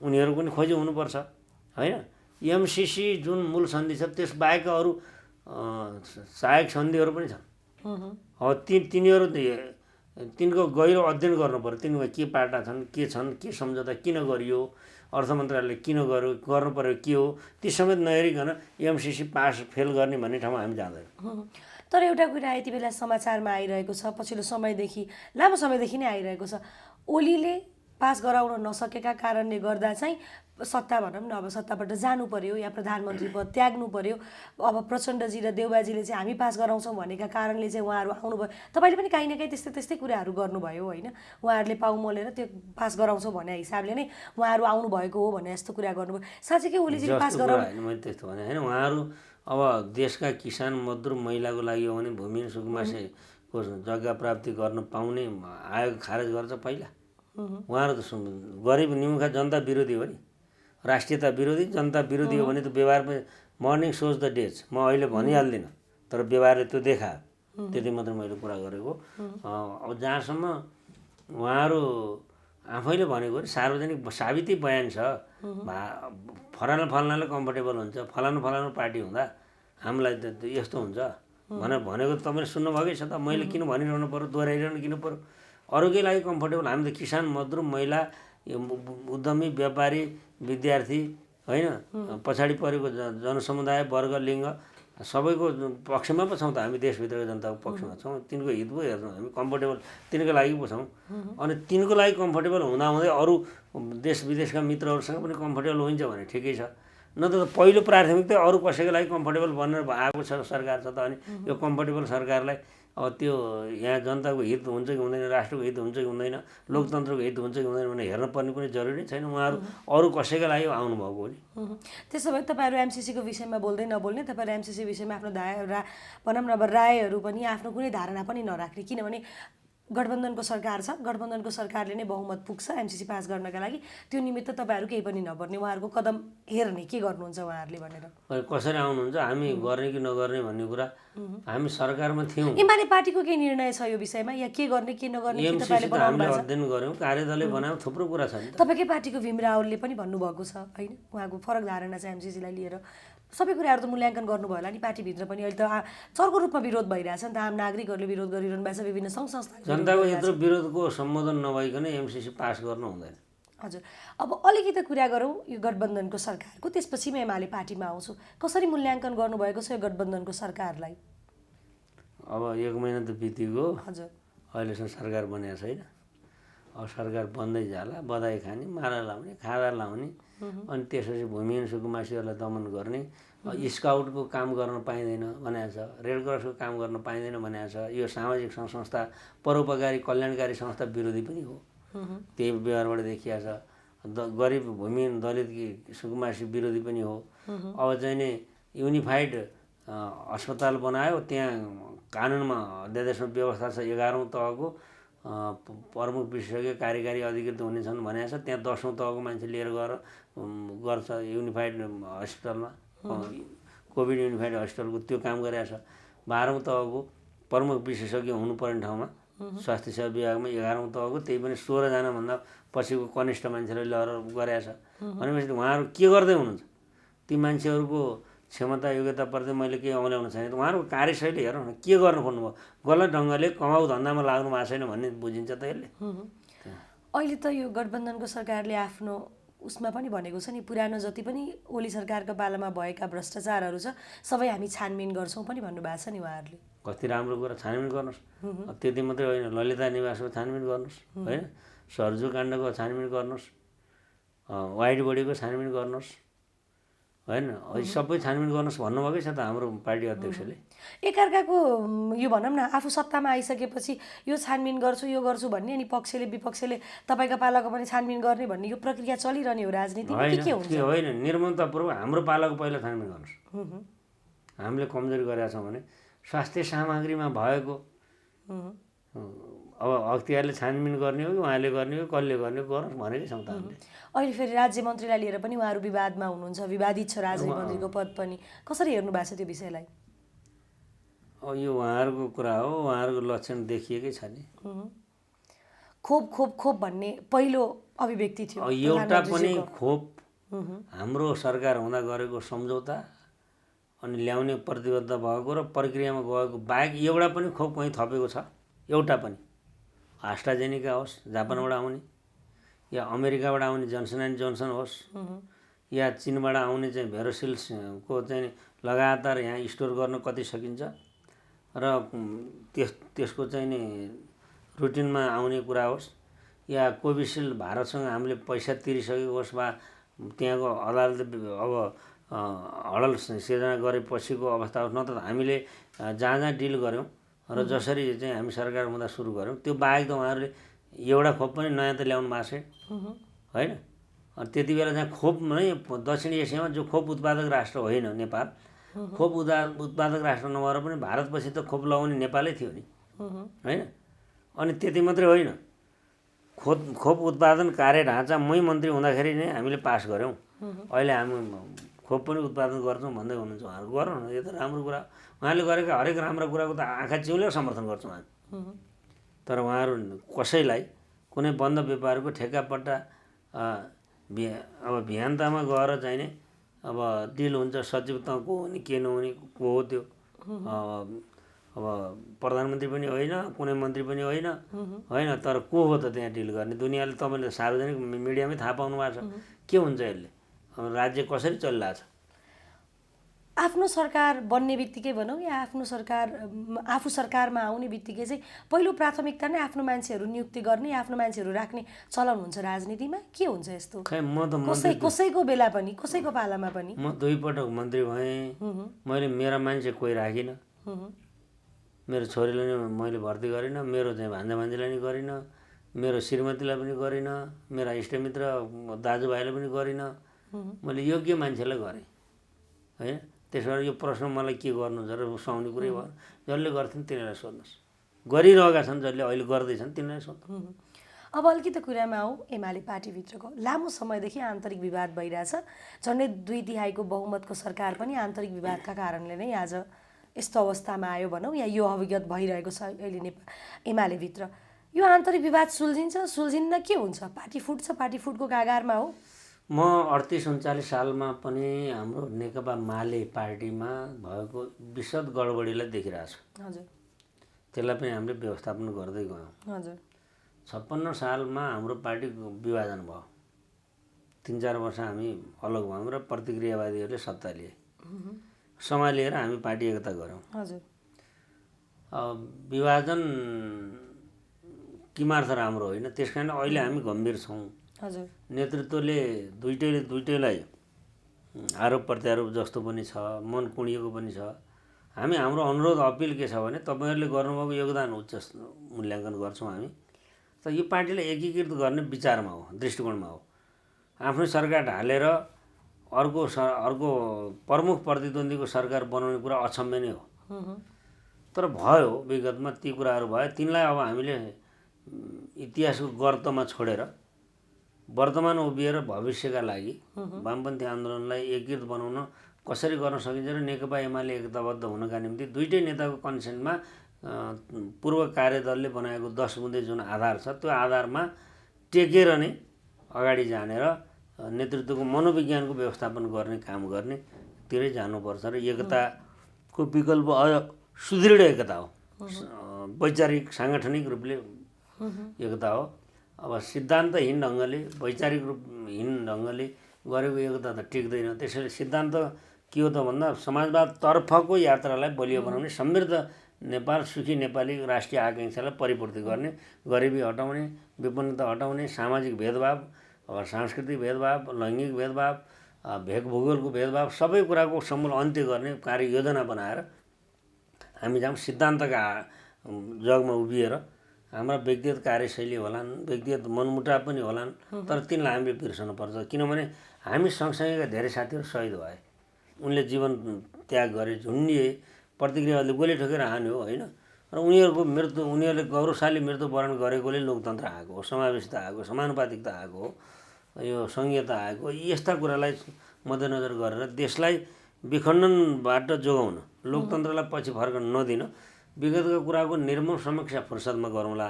उनीहरू पनि खोजी हुनुपर्छ होइन। एमसिसी जुन मूल सन्धि छ त्यसबाहेक अरू सहायक सन्धिहरू पनि छन्। अब तिनीहरू तिनको गहिरो अध्ययन गर्नु पर्यो। तिनीमा के पाटा छन्, के सम्झौता किन गरियो, अर्थ मन्त्रालयले किन गर्नु पर्यो के हो ती समेत नहेरिकन एमसिसी पास फेल गर्ने भन्ने ठाउँमा हामी जाँदैनौँ। तर एउटा कुरा यति बेला समाचारमा आइरहेको छ, पछिल्लो समयदेखि लामो समयदेखि नै आइरहेको छ, ओलीले पास गराउन नसकेका कारणले गर्दा चाहिँ सत्ता भनौँ न अब सत्ताबाट जानु पर्यो या प्रधानमन्त्री पद त्याग्नु पर्यो। अब प्रचण्डजी र देउबाजीले चाहिँ हामी पास गराउँछौँ भनेका कारणले चाहिँ उहाँहरू आउनुभयो। तपाईँले पनि काहीँ न काहीँ त्यस्तै त्यस्तै कुराहरू गर्नुभयो होइन, उहाँहरूले पाउ मोलेर त्यो पास गराउँछौँ भन्ने हिसाबले नै उहाँहरू आउनुभएको हो भन्ने जस्तो कुरा गर्नुभयो। साँच्चीकै ओलीजीले पास गराउनु मैले त्यस्तो भने होइन। उहाँहरू अब देशका किसान मजदुर महिलाको लागि हो भने भूमिहीन सुकुम्बासीको जग्गा प्राप्ति गर्न पाउने आयोग खारेज गर्छ पहिला। उहाँहरू त गरिब निमुखा जनता विरोधी हो नि, राष्ट्रियता विरोधी जनता विरोधी हो भने त व्यवहारमा मर्निङ सोज द डेज म अहिले भनिहाल्दिनँ, तर व्यवहारले त्यो देखायो। त्यति मात्रै मैले कुरा गरेको। अब जहाँसम्म उहाँहरू आफैले भनेको सार्वजनिक साबितै बयान छ, फलानाले कम्फर्टेबल हुन्छ, फलानु पार्टी हुँदा हामीलाई त यस्तो हुन्छ भनेर भनेको तपाईँले सुन्नुभएकै छ त। मैले किन भनिरहनु पऱ्यो, दोहोऱ्याइरहनु किन पऱ्यो? अरूकै लागि कम्फर्टेबल, हामी त किसान मजदुर महिला उद्यमी व्यापारी विद्यार्थी होइन, पछाडि परेको जनसमुदाय वर्ग लिङ्ग सबैको पक्षमा पो छौँ त हामी, देशभित्रको जनताको पक्षमा छौँ, तिनको हित पो हेर्छौँ हामी, कम्फर्टेबल तिनको लागि पो छौँ। अनि तिनको लागि कम्फर्टेबल हुँदाहुँदै अरू देश विदेशका मित्रहरूसँग पनि कम्फर्टेबल हुन्छ भने ठिकै छ, नत्र त पहिलो प्राथमिकता अरू कसैको लागि कम्फर्टेबल बनेर आएको छ सरकार छ त। अनि यो कम्फर्टेबल सरकारलाई अब त्यो यहाँ जनताको हित हुन्छ कि हुँदैन, राष्ट्रको हित हुन्छ कि हुँदैन, लोकतन्त्रको हित हुन्छ कि हुँदैन भनेर हेर्न पर्ने कुनै जरुरी छैन। उहाँहरू अरू कसैको लागि आउनुभएको हो नि। त्यसो भए तपाईँहरू एमसिसीको विषयमा बोल्दै नबोल्ने, तपाईँहरू एमसिसी विषयमा आफ्नो भनौँ न अब रायहरू पनि आफ्नो कुनै धारणा पनि नराख्ने, किनभने गठबन्धनको सरकार छ, गठबन्धनको सरकारले नै बहुमत पुग्छ एमसिसी पास गर्नका लागि, त्यो निमित्त तपाईँहरू केही पनि नपर्ने, उहाँहरूको कदम हेर्ने के गर्नुहुन्छ उहाँहरूले भनेर। कसरी आउनुहुन्छ हामी गर्ने कि नगर्ने भन्ने कुरा हामी सरकारमा थियौँ। एमाले पार्टीको के निर्णय छ यो विषयमा या के गर्ने के नगर्ने के तपाईँले बनाउनु भएको छ? अध्ययन गऱ्यौँ, कार्यदलले बनायौँ, थुप्रो कुरा छ नि। तपाईँकै पार्टीको भीम रावलले पनि भन्नुभएको छ होइन, उहाँको फरक धारणा छ एमसिसीलाई लिएर। सबै कुराहरू त मूल्याङ्कन गर्नुभयो होला नि पार्टीभित्र पनि। अहिले त चर्को रूपमा विरोध भइरहेछ नि त, आम नागरिकहरूले विरोध गरिरहनु भएको छ, विभिन्न सङ्घ संस्था जनताको यत्रो विरोधको सम्बोधन नभइकन एमसिसी पास गर्नु हुँदैन। हजुर, अब अलिकति कुरा गरौँ यो गठबन्धनको सरकारको, त्यसपछि म एमाले पार्टीमा आउँछु। कसरी मूल्याङ्कन गर्नुभएको छ यो गठबन्धनको सरकारलाई? अब 1 महिना त बितिगयो, हजुर, अहिलेसम्म सरकार बनेको छैन। अब सरकार बन्दै जाला, बधाई खाने, माला लाउने, खादा लाउने, अनि त्यसपछि भूमिहीन सुकुम्बासीहरूलाई दमन गर्ने, स्काउटको काम गर्न पाइँदैन भनेको छ, रेड क्रसको काम गर्न पाइँदैन भनेको छ। यो सामाजिक सङ्घ संस्था परोपकारी कल्याणकारी संस्था विरोधी पनि हो, त्यही व्यवहारबाट देखिया छ। गरिब भूमिहीन दलित सुकुम्बासी विरोधी पनि हो। अब चाहिँ नि युनिफाइड अस्पताल बनायो, त्यहाँ कानुनमा अध्यादेशमा व्यवस्था छ 11औँ तहको प्रमुख विशेषज्ञ कार्यकारी अधिकृत हुनेछन् भनेको छ। त्यहाँ 10औँ तहको मान्छे लिएर गएर गर्छ युनिफाइड हस्पिटलमा, कोभिड युनिफाइड हस्पिटलको त्यो काम गरेको छ। 12औँ तहको प्रमुख विशेषज्ञ हुनुपर्ने ठाउँमा स्वास्थ्य सेवा विभागमा 11औँ तहको, त्यही पनि 16 जनाभन्दा पछिको कनिष्ठ मान्छेले लिएर गरेको छ। भनेपछि उहाँहरू के गर्दै हुनुहुन्छ? ती मान्छेहरूको क्षमता योग्यताप्रति मैले केही औँल्याउन छैन। उहाँहरूको कार्यशैली हेरौँ न, के गर्नु खोज्नुभयो? गलत ढङ्गले कमाउ धन्दामा लाग्नु भएको छैन भन्ने बुझिन्छ त यसले। अहिले त यो गठबन्धनको सरकारले आफ्नो उसमा पनि भनेको छ नि, पुरानो जति पनि ओली सरकारको पालामा भएका भ्रष्टाचारहरू छ सबै हामी छानबिन गर्छौँ पनि भन्नुभएको छ नि उहाँहरूले। कति राम्रो कुरा, छानबिन गर्नुहोस्। त्यति मात्रै होइन, ललिता निवासको छानबिन गर्नुहोस् होइन, सर्जु काण्डको छानबिन गर्नुहोस्, वाइट बडीको छानबिन गर्नुहोस् होइन, सबै छानबिन गर्नुहोस् भन्नुभएकै छ त हाम्रो पार्टी अध्यक्षले। एकअर्काको यो भनौँ न आफू सत्तामा आइसकेपछि यो छानबिन गर्छु यो गर्छु भन्ने, अनि पक्षले विपक्षले तपाईँको पालाको पनि छानबिन गर्ने भन्ने यो प्रक्रिया चलिरहने हो राजनीतिमा के हुन्छ? होइन, निर्ममतापूर्वक हाम्रो पालाको पहिला छानबिन गर्नुहोस्। हामीले कमजोरी गरेका छौँ भने स्वास्थ्य सामग्रीमा भएको अब अख्तियारले छानबिन गर्ने हो कि उहाँले गर्ने हो, कसले गर्ने हो, गरोस् भनेकै छौँ त हामीले। अहिले फेरि राज्य मन्त्रीलाई लिएर पनि उहाँहरू विवादमा हुनुहुन्छ, विवादित छ राज्य मन्त्रीको पद पनि। कसरी हेर्नु भएको छ त्यो विषयलाई? अब यो उहाँहरूको कुरा हो, उहाँहरूको लक्षण देखिएकै छ नि। खोप खोप खोप भन्ने पहिलो अभिव्यक्ति थियो। एउटा पनि खोप हाम्रो सरकार हुँदा गरेको सम्झौता अनि ल्याउने प्रतिबद्ध भएको र प्रक्रियामा गएको बाहेक एउटा पनि खोप कहीँ थपेको छ? एउटा पनि? एस्ट्राजेनेका होस्, जापानबाट आउने, या अमेरिकाबाट आउने जोन्सन एन्ड जोन्सन होस् या चीनबाट आउने चाहिँ भेरोसिल्सको चाहिँ लगातार यहाँ स्टोर गर्न कति सकिन्छ र त्यसको चाहिँ नि रुटिनमा आउने कुरा होस् या कोभिसिल्ड भारतसँग हामीले पैसा तिरिसकेको होस् वा त्यहाँको अदालतले अब हडल सिर्जना गरेपछिको अवस्था होस्, नत्र हामीले जहाँ जहाँ डिल गऱ्यौँ र जसरी चाहिँ हामी सरकार हुँदा सुरु गऱ्यौँ त्यो बाहेक त उहाँहरूले एउटा खोप पनि नयाँ त ल्याउनु भएको छैन होइन। अनि त्यति बेला चाहिँ खोप नै दक्षिण एसियामा जो खोप उत्पादक राष्ट्र होइन नेपाल, खोप उत्पादक राष्ट्र नभएर पनि भारतपछि त खोप लगाउने नेपालै थियो नि होइन। अनि त्यति मात्रै होइन, खोप उत्पादन कार्य ढाँचा मै मन्त्री हुँदाखेरि नै हामीले पास गऱ्यौँ। अहिले हामी खोप पनि उत्पादन गर्छौँ भन्दै हुनुहुन्छ उहाँहरू, गरौँ न, यो त राम्रो कुरा। उहाँले गरेका हरेक राम्रो कुराको त आँखा चिउलेर समर्थन गर्छौँ हामी। तर उहाँहरू कसैलाई कुनै बन्द व्यापारको ठेक्कापट्टा अब भियन्तामा गएर चाहिँ नि अब डिल हुन्छ, सचिव त को हो नि के नहुने को हो त्यो, अब प्रधानमन्त्री पनि होइन कुनै मन्त्री पनि होइन होइन, तर को हो त त्यहाँ डिल गर्ने? दुनियाँले तपाईँले सार्वजनिक मिडियामै थाहा पाउनु भएको छ के हुन्छ यसले, राज्य कसरी चलिरहेछ। आफ्नो सरकार बन्ने बित्तिकै भनौँ या आफू सरकारमा आउने बित्तिकै चाहिँ पहिलो प्राथमिकता नै आफ्नो मान्छेहरू नियुक्ति गर्ने, आफ्नो मान्छेहरू राख्ने चलन हुन्छ राजनीतिमा। के हुन्छ यस्तो? खै म त कसैको बेला पनि कसैको पालामा पनि म 2 पटक मन्त्री भएँ, मैले मेरा मान्छे कोही राखिनँ, मेरो छोरीलाई नि मैले भर्ती गरिनँ, मेरो चाहिँ भान्जा भान्जीलाई नि गरिनँ, मेरो श्रीमतीलाई पनि गरिनँ, मेरा इष्टमित्र दाजुभाइलाई पनि गरिनँ, मैले योग्य मान्छेलाई गरेँ होइन। त्यसबाट यो प्रश्न मलाई के गर्नु छ र सुहाउने कुरै भयो, जसले गर्थ्यो तिनीहरूलाई सोध्नुहोस्, गरिरहेका छन् जसले अहिले गर्दैछन् तिनीहरूलाई सोध्नु। अब अलिकति कुरामा आऊ, एमाले पार्टीभित्रको लामो समयदेखि आन्तरिक विवाद भइरहेछ, झन्डै 2/3 बहुमतको सरकार पनि आन्तरिक विवादका कारणले नै आज यस्तो अवस्थामा आयो भनौँ, या यो अभिगत भइरहेको छ अहिले एमालेभित्र। यो आन्तरिक विवाद सुल्झिन्न के हुन्छ? पार्टी फुट्छ, पार्टी फुटको कागारमा हो। म 38-39 सालमा पनि हाम्रो नेकपा माले पार्टीमा भएको विशद गडबडीलाई देखिरहेको छु। हजुर, त्यसलाई पनि हामीले व्यवस्थापन गर्दै गयौँ। हजुर, 56 सालमा हाम्रो पार्टी विभाजन भयो, 3-4 वर्ष हामी अलग भयौँ र प्रतिक्रियावादीहरूले सत्ता लिए, सम्हालेर हामी पार्टी एकता गऱ्यौँ। हजुर, विभाजन किमार्थ राम्रो होइन, त्यस कारण अहिले हामी गम्भीर छौँ। हजुर, नेतृत्वले दुइटैलाई आरोप प्रत्यारोप जस्तो पनि छ, मन कुँडिएको पनि छ। हाम्रो अनुरोध अपिल के छ भने तपाईँहरूले गर्नुभएको योगदान उच्च मूल्याङ्कन गर्छौँ हामी, तर यो पार्टीलाई एकीकृत गर्ने विचारमा हो, दृष्टिकोणमा हो। आफ्नो सरकार ढालेर अर्को प्रमुख प्रतिद्वन्द्वीको सरकार बनाउने कुरा अक्षम्य नै हो। तर भयो, विगतमा ती कुराहरू भयो, तिनलाई अब हामीले इतिहासको गर्तमा छोडेर वर्तमान उभिएर भविष्यका लागि वामपन्थी आन्दोलनलाई एकीकृत बनाउन कसरी गर्न सकिन्छ र नेकपा एमाले एकताबद्ध हुनका निम्ति दुईटै नेताको कन्सेन्टमा पूर्व कार्यदलले बनाएको 10 बुँदे जुन आधार छ त्यो आधारमा टेकेर नै अगाडि जाने र नेतृत्वको मनोविज्ञानको व्यवस्थापन गर्ने काम गर्नेतिरै जानुपर्छ र एकताको विकल्प सुदृढ एकता हो, वैचारिक साङ्गठनिक रूपले एकता हो। अब सिद्धान्तहीन ढङ्गले वैचारिक रूपहीन ढङ्गले गरेको एकता त टिक्दैन। त्यसैले सिद्धान्त के हो त भन्दा समाजवादतर्फको यात्रालाई बलियो बनाउने, समृद्ध नेपाल, सुखी नेपाली राष्ट्रिय आकाङ्क्षालाई परिपूर्ति गर्ने, गरिबी हटाउने, विपन्नता हटाउने, सामाजिक भेदभाव, सांस्कृतिक भेदभाव, लैङ्गिक भेदभाव, भेगभूगोलको भेदभाव, सबै कुराको समूल अन्त्य गर्ने कार्ययोजना बनाएर हामी जाउँ। सिद्धान्तका जगमा उभिएर हाम्रा व्यक्तिगत कार्यशैली होलान्, व्यक्तिगत मनमुटाव पनि होलान्, तर तिनलाई हामीले बिर्सनुपर्छ। किनभने हामी सँगसँगैका धेरै साथीहरू शहीद भए, उनले जीवन त्याग गरे, झुन्डिए, प्रतिक्रियाले गोली ठोकेर हान्यो होइन। र उनीहरूले गौरवशाली मृत्युवरण गरेकोले लोकतन्त्र आएको हो, समावेशिता आएको, समानुपातिकता आएको हो, यो सङ्घीयता आएको। यस्ता कुरालाई मध्यनजर गरेर देशलाई विखण्डनबाट जोगाउन, लोकतन्त्रलाई पछि फर्कन नदिन, विगतका कुराको निर्मम समीक्षा फुर्सदमा गरौँला,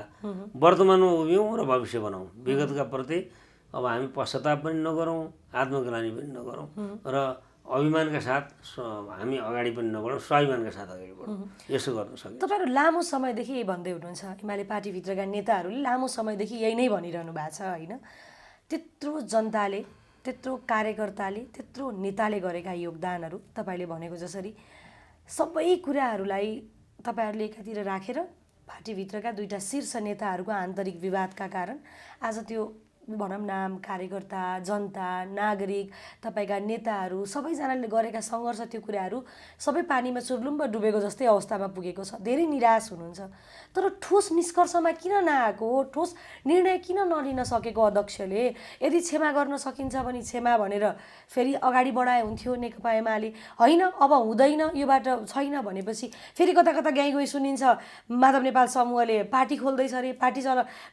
वर्तमानमा उभियौँ र भविष्य बनाऊँ। विगतका प्रति अब हामी पश्चाताप पनि नगरौँ, आत्मग्लानि पनि नगरौँ र अभिमानका साथ हामी अगाडि पनि नबढौँ, स्वाभिमानका साथ अगाडि बढौँ। यसो गर्न सकिन्छ। तपाईँहरू लामो समयदेखि यही भन्दै हुनुहुन्छ, एमाले पार्टीभित्रका नेताहरूले लामो समयदेखि यही नै भनिरहनु भएको छ होइन। त्यत्रो जनताले, त्यत्रो कार्यकर्ताले, त्यत्रो नेताले गरेका योगदानहरू तपाईँले भनेको जसरी सबै कुराहरूलाई तपाईँहरूले एकातिर राखेर पार्टीभित्रका दुईटा शीर्ष नेताहरूको आन्तरिक विवादका कारण आज त्यो भनौँ नाम कार्यकर्ता, जनता, नागरिक, तपाईँका नेताहरू सबैजनाले गरेका सङ्घर्ष त्यो कुराहरू सबै पानीमा चुर्लुम्ब डुबेको जस्तै अवस्थामा पुगेको छ। धेरै निराश हुनुहुन्छ। तर ठोस निष्कर्षमा किन नआएको, ठोस निर्णय किन नलिन सकेको अध्यक्षले? यदि क्षमा गर्न सकिन्छ भने क्षमा भनेर फेरि अगाडि बढाए हुन्थ्यो नेकपा एमाले। होइन अब हुँदैन, यो बाटो छैन भनेपछि फेरि कता कता गाई गई सुनिन्छ माधव नेपाल समूहले पार्टी खोल्दैछ अरे, पार्टी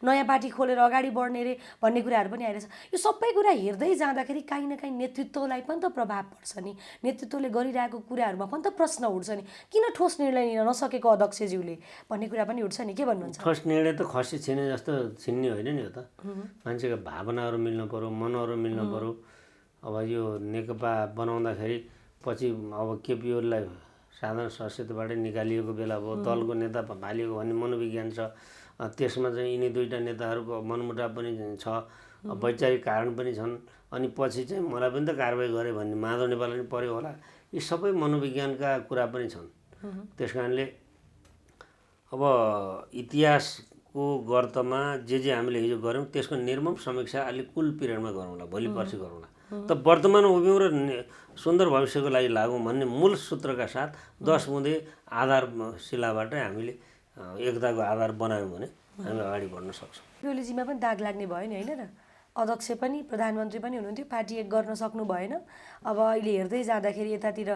नयाँ पार्टी खोलेर अगाडि बढ्ने अरे भन्ने कुराहरू पनि आइरहेछ। यो सबै कुरा हेर्दै जाँदाखेरि काहीँ न काहीँ नेतृत्वलाई पनि त प्रभाव पर्छ नि, नेतृत्वले गरिरहेको कुराहरूमा पनि त प्रश्न उठ्छ नि, किन ठोस निर्णय लिन नसकेको अध्यक्षज्यूले भन्ने कुरा पनि उठ्छ नि। के भन्नुहुन्छ? ठोस निर्णय त खसी छिने जस्तो छिन्ने होइन नि, हो त मान्छेको भावनाहरू मिल्नु पऱ्यो, मनहरू मिल्नु पऱ्यो। अब यो नेकपा बनाउँदाखेरि पछि अब केपी ओलीलाई साधारण सदस्यताबाटै निकालिएको बेला भयो, दलको नेता भालिएको भन्ने मनोविज्ञान छ। त्यसमा चाहिँ यिनी दुईटा नेताहरूको मनमुटाव पनि छ, वैचारिक कारण पनि छन्। अनि पछि चाहिँ मलाई पनि त कारवाही गरे भन्ने माधव नेपालले पनि पर्यो होला। यी सबै मनोविज्ञानका कुरा पनि छन्। त्यस कारणले अब इतिहासको गर्तमा जे हामीले हिजो गऱ्यौँ त्यसको निर्मम समीक्षा अलिक कुल पिरियडमा गरौँला, भोलि पर्सि गरौँला। त वर्तमानमा उभियौँ र सुन्दर भविष्यको लागि लागौँ भन्ने मूल सूत्रका साथ 10 बुँदे आधारशिलाबाटै हामीले एकताको आधार बनायौँ भने हामी अगाडि बढ्न सक्छौँ। ओलीजीमा पनि दाग लाग्ने भयो नि, होइन र? अध्यक्ष पनि प्रधानमन्त्री पनि हुनुहुन्थ्यो, पार्टी एक गर्न सक्नु भएन। अब अहिले हेर्दै जाँदाखेरि यतातिर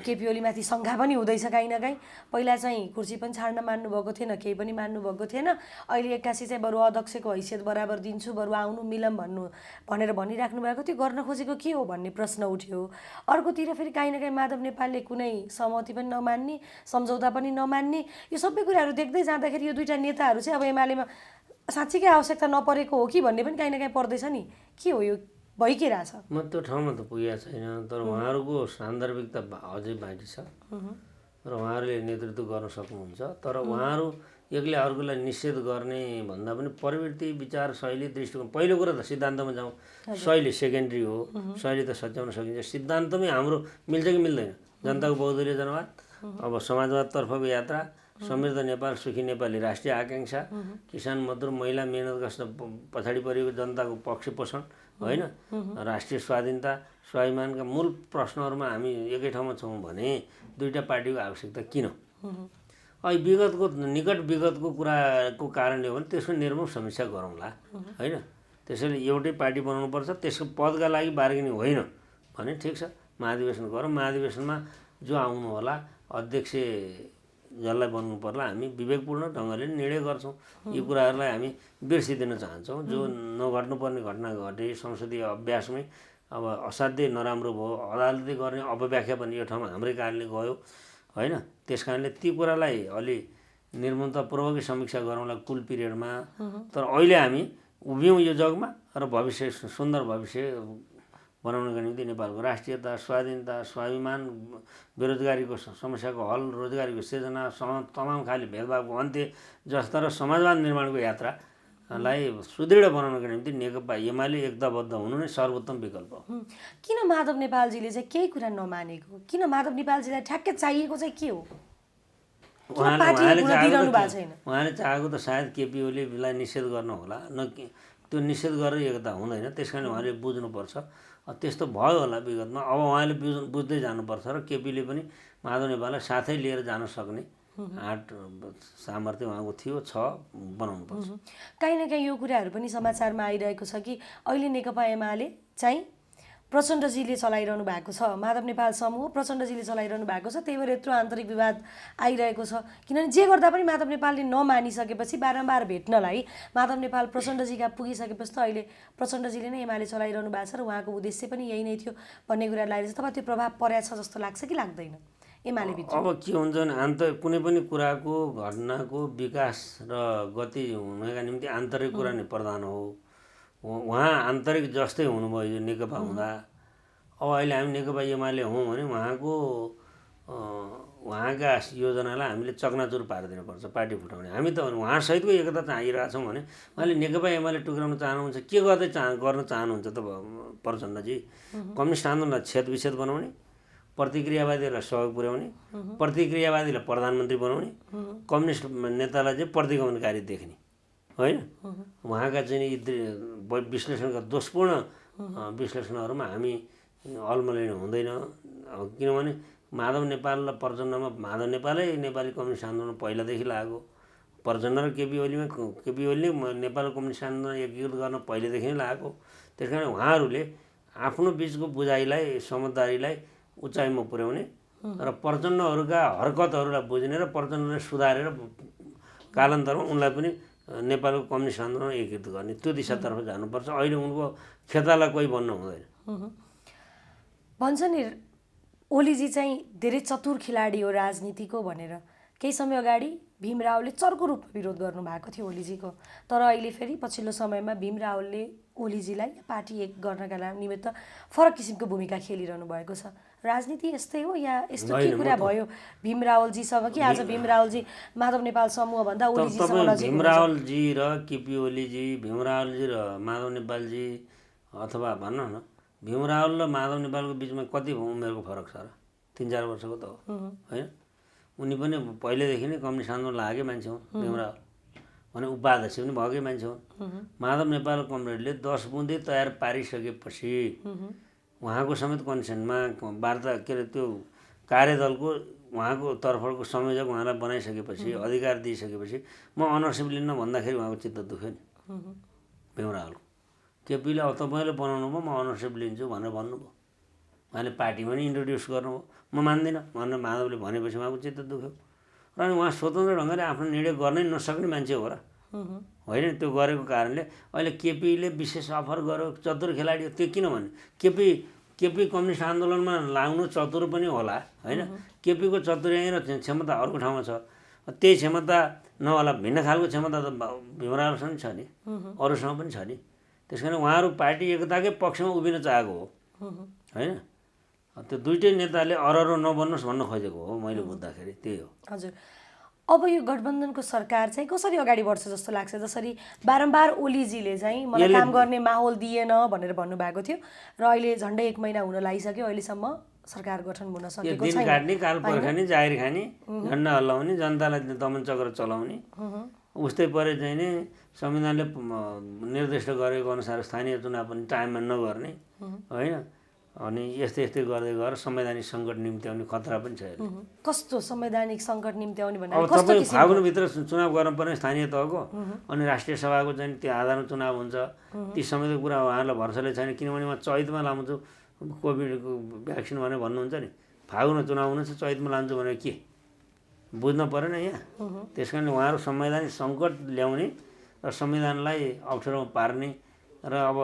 केपी ओलीमाथि शङ्का पनि हुँदैछ काहीँ न काहीँ। पहिला चाहिँ कुर्सी पनि छाड्न मान्नुभएको थिएन, केही पनि मान्नुभएको थिएन। अहिले एक्कासी चाहिँ बरु अध्यक्षको हैसियत बराबर दिन्छु, बरु आउनु मिलम भनेर भनिराख्नु भएको थियो। गर्न खोजेको के हो भन्ने प्रश्न उठ्यो। अर्कोतिर फेरि काहीँ न काहीँ माधव नेपालले कुनै सहमति पनि नमान्ने, सम्झौता पनि नमान्ने, यो सबै कुराहरू देख्दै जाँदाखेरि यो दुईटा नेताहरू चाहिँ अब एमालेमा साँच्चीकै आवश्यकता नपरेको हो कि भन्ने पनि काहीँ न काहीँ पर्दैछ नि। के हो यो भइकेरहेछ? म त्यो ठाउँमा त पुगेको छैन, तर उहाँहरूको सान्दर्भिकता अझै बाँकी छ र उहाँहरूले नेतृत्व गर्न सक्नुहुन्छ। तर उहाँहरू एकले अर्कोलाई निषेध गर्ने भन्दा पनि प्रवृत्ति, विचार, शैली, दृष्टिकोण, पहिलो कुरा त सिद्धान्तमा जाउँ। शैली सेकेन्ड्री हो, शैली त सच्याउन सकिन्छ। सिद्धान्तमै हाम्रो मिल्छ कि मिल्दैन? जनताको बहुदलीय जनवाद, अब समाजवादतर्फको यात्रा, समृद्ध नेपाल, सुखी नेपाली राष्ट्रिय आकाङ्क्षा, किसान मजदुर, महिला, मेहनत कष्ट पछाडि परेको जनताको पक्ष पोषण, होइन, राष्ट्रिय स्वाधीनता, स्वाभिमानका मूल प्रश्नहरूमा हामी एकै ठाउँमा छौँ भने दुईटा पार्टीको आवश्यकता किन? अहिले विगतको निकट विगतको कुराको कारणले हो भने त्यसको निर्मम समीक्षा गरौँला, होइन? त्यसैले एउटै पार्टी बनाउनुपर्छ, त्यसको पदका लागि बार्गेनिङ होइन भने ठिक छ, महाधिवेशन गरौँ। महाधिवेशनमा जो आउनु होला अध्यक्ष जसलाई बन्नु पर्ला हामी विवेकपूर्ण ढङ्गले निर्णय गर्छौँ। यी कुराहरूलाई हामी बिर्सिदिन चाहन्छौँ। जो नघट्नुपर्ने घटना घटे, संसदीय अभ्यासमै अब असाध्यै नराम्रो भयो, अदालतले गर्ने अपव्याख्या पनि यो ठाउँमा हाम्रै कारणले गयो, होइन? त्यस कारणले ती कुरालाई अलि निर्ममतापूर्वकै समीक्षा गरौँला कुल पिरियडमा। तर अहिले हामी उभियौँ यो जगमा र भविष्य सुन्दर भविष्य बनाउनको निम्ति नेपालको राष्ट्रियता, स्वाधीनता, स्वाभिमान, बेरोजगारीको समस्याको हल, रोजगारीको सृजना, तमाम खाले भेदभावको अन्त्य जस्ता र समाजवाद निर्माणको यात्रालाई सुदृढ बनाउनको निम्ति नेकपा एमाले एकताबद्ध हुनु नै सर्वोत्तम विकल्प हो। किन माधव नेपालजीले चाहिँ केही कुरा नमानेको? किन माधव नेपालजीलाई ठ्याक्कै चाहिएको चाहिँ के हो? उहाँले चाहेको त सायद केपी ओलीलाई निषेध गर्न होला, न त्यो निषेध गरेर एकता हुँदैन। त्यस कारण उहाँले बुझ्नुपर्छ। त्यस्तो भयो होला विगतमा, अब उहाँले बुझ्दै जानुपर्छ र केपीले पनि माधव नेपाललाई साथै लिएर जान सक्ने आँट सामर्थ्य उहाँको थियो, छ, बनाउनुपर्छ। काहीँ न काहीँ यो कुराहरू पनि समाचारमा आइरहेको छ कि अहिले नेकपा एमाले चाहिँ प्रचण्डजीले चलाइरहनु भएको छ, माधव नेपाल समूह प्रचण्डजीले चलाइरहनु भएको छ। त्यही भएर यत्रो आन्तरिक विवाद आइरहेको छ। किनभने जे गर्दा पनि माधव नेपालले नमानिसकेपछि बारम्बार भेट्नलाई माधव नेपाल प्रचण्डजीका पुगिसकेपछि त अहिले प्रचण्डजीले नै एमाले चलाइरहनु भएको छ र उहाँको उद्देश्य पनि यही नै थियो भन्ने कुरा लागेको छ। तपाईँ त्यो प्रभाव परेको छ जस्तो लाग्छ कि लाग्दैन एमाले भित्र? अब के हुन्छ भने कुनै पनि कुराको घटनाको विकास र गति हुनका निम्ति आन्तरिक कुरा नै प्रधान हो। उहाँ आन्तरिक जस्तै हुनुभयो नेकपा हुँदा। अब अहिले हामी नेकपा एमाले हौँ भने उहाँको उहाँका योजनालाई हामीले चकनाचुर पारिदिनुपर्छ पार्टी फुटाउने। हामी त उहाँसहितको एकता चाहिरहेछौँ भने उहाँले नेकपा एमाले टुक्राउन चाहनुहुन्छ, के गर्दै गर्न चाहनुहुन्छ त प्रचण्डजी? कम्युनिस्ट आन्दोलनलाई छेदविच्छेद बनाउने, प्रतिक्रियावादीहरूलाई सहयोग पुर्याउने, प्रतिक्रियावादीलाई प्रधानमन्त्री बनाउने, कम्युनिस्ट नेतालाई चाहिँ प्रतिगमनकारी देख्ने होइन। उहाँका चाहिँ यी विश्लेषणका दोषपूर्ण विश्लेषणहरूमा हामी अल्मलिनु हुँदैन। किनभने माधव नेपाल र प्रचण्डमा माधव नेपालै नेपाली कम्युनिस्ट आन्दोलन पहिलादेखि लागेको, प्रचण्ड र केपी ओलीले नेपाल कम्युनिस्ट आन्दोलन एकीकृत गर्न पहिलेदेखि नै लागेको। त्यस कारण उहाँहरूले आफ्नो बिचको बुझाइलाई समझदारीलाई उचाइमा पुर्याउने र प्रचण्डहरूका हरकतहरूलाई बुझ्ने र प्रचण्डलाई सुधारेर कालान्तरमा उनलाई पनि नेपालको कम्युनिस्ट आन्दोलन एकीकृत गर्ने त्यो दिशातर्फ जानुपर्छ। अहिले उनको खेताला कोही बन्न हुँदैन। भन्छ नि ओलीजी चाहिँ धेरै चतुर खेलाडी हो राजनीतिको भनेर। केही समय अगाडि भीम रावले चर्को रूपमा विरोध गर्नुभएको थियो ओलीजीको, तर अहिले फेरि पछिल्लो समयमा भीम रावलले ओलीजीलाई पार्टी एक गर्नका निमित्त फरक किसिमको भूमिका खेलिरहनु भएको छ। राजनीति यस्तै हो या यस्तो के कुरा भयो भीम रावलजीसँग कि आज भीम रावलजी माधव नेपाल समूहभन्दा ओलीजीसँग नजिक? भीम रावलजी र केपी ओलीजी, भीम रावलजी र माधव नेपालजी, अथवा भन्न न भीम रावल र माधव नेपालको बिचमा कति उमेरको फरक छ र? 3-4 वर्षको त हो होइन। उनी पनि पहिलेदेखि नै कम्युनिस्ट आन्दोलन लागेकै मान्छे हुन्। भीम रावल भने उपाध्यक्ष पनि भएकै मान्छे हुन्। माधव नेपाल कमरेडले 10 बुँदे तयार पारिसकेपछि उहाँको समेत कन्सेन्टमा वार्ता के अरे त्यो कार्यदलको उहाँको तर्फको संयोजक उहाँलाई बनाइसकेपछि अधिकार दिइसकेपछि म अनरसिप लिन्न भन्दाखेरि उहाँको चित्त दुख्यो नि भीम रावलको। केपीले अब तपाईँले बनाउनु भयो म अनरसिप लिन्छु भनेर भन्नुभयो, उहाँले पार्टीमा नि इन्ट्रोड्युस गर्नुभयो। म मान्दिनँ भनेर माधवले भनेपछि उहाँको चित्त दुख्यो र अनि उहाँ स्वतन्त्र ढङ्गले आफ्नो निर्णय गर्नै नसक्ने मान्छे हो र होइन। त्यो गरेको कारणले अहिले केपीले विशेष अफर गर्यो, चतुर खेलाडी हो। त्यो किनभने केपी कम्युनिस्ट आन्दोलनमा लाग्नु चतुर पनि होला होइन। केपीको चतुर्याइ र क्षमता अर्को ठाउँमा छ, त्यही क्षमता नहोला भिन्न खालको क्षमता त भीम रावलसँग छ नि, अरूसँग पनि छ नि। त्यस कारण उहाँहरू पार्टी एकताकै पक्षमा उभिन चाहेको हो होइन। त्यो दुइटै नेताले अररो नबन्नुहोस् भन्न खोजेको हो मैले बुझ्दाखेरि, त्यही हो। हजुर, अब यो गठबन्धनको सरकार चाहिँ कसरी अगाडि बढ्छ जस्तो लाग्छ? जसरी बारम्बार ओलीजीले चाहिँ मलाई काम गर्ने माहौल दिएन भनेर भन्नुभएको थियो र अहिले झन्डै 1 महिना हुन लागिसक्यो, अहिलेसम्म सरकार गठन हुन सकेको छैन। दिन काट्ने, काल पर्खाने, जाहिर खाने, झन्डा हल्लाउने, जनतालाई दमन चक्र चलाउने, उस्तै परे चाहिँ नि संविधानले निर्दिष्ट गरेको अनुसार स्थानीय चुनाव पनि टाइममा नगर्ने होइन। अनि यस्तै गर्दै गएर संवैधानिक सङ्कट निम्त्याउने खतरा पनि छ। कस्तो संवैधानिक सङ्कट निम्त्याउने भन्ने? अब तपाईँ फागुनभित्र चुनाव गर्नुपर्ने स्थानीय तहको अनि राष्ट्रिय सभाको चाहिँ त्यो आधारमा चुनाव हुन्छ। ती समेतको कुरा उहाँहरूलाई भरोसाले छैन, किनभने म चैतमा लाउँछु कोभिडको भ्याक्सिन भनेर भन्नुहुन्छ नि। फागुनमा चुनाव हुनुहुन्छ, चैतमा लान्छु भनेर के बुझ्न परेन यहाँ। त्यस कारणले उहाँहरू संवैधानिक सङ्कट ल्याउने र संविधानलाई अप्ठ्यारोमा पार्ने र अब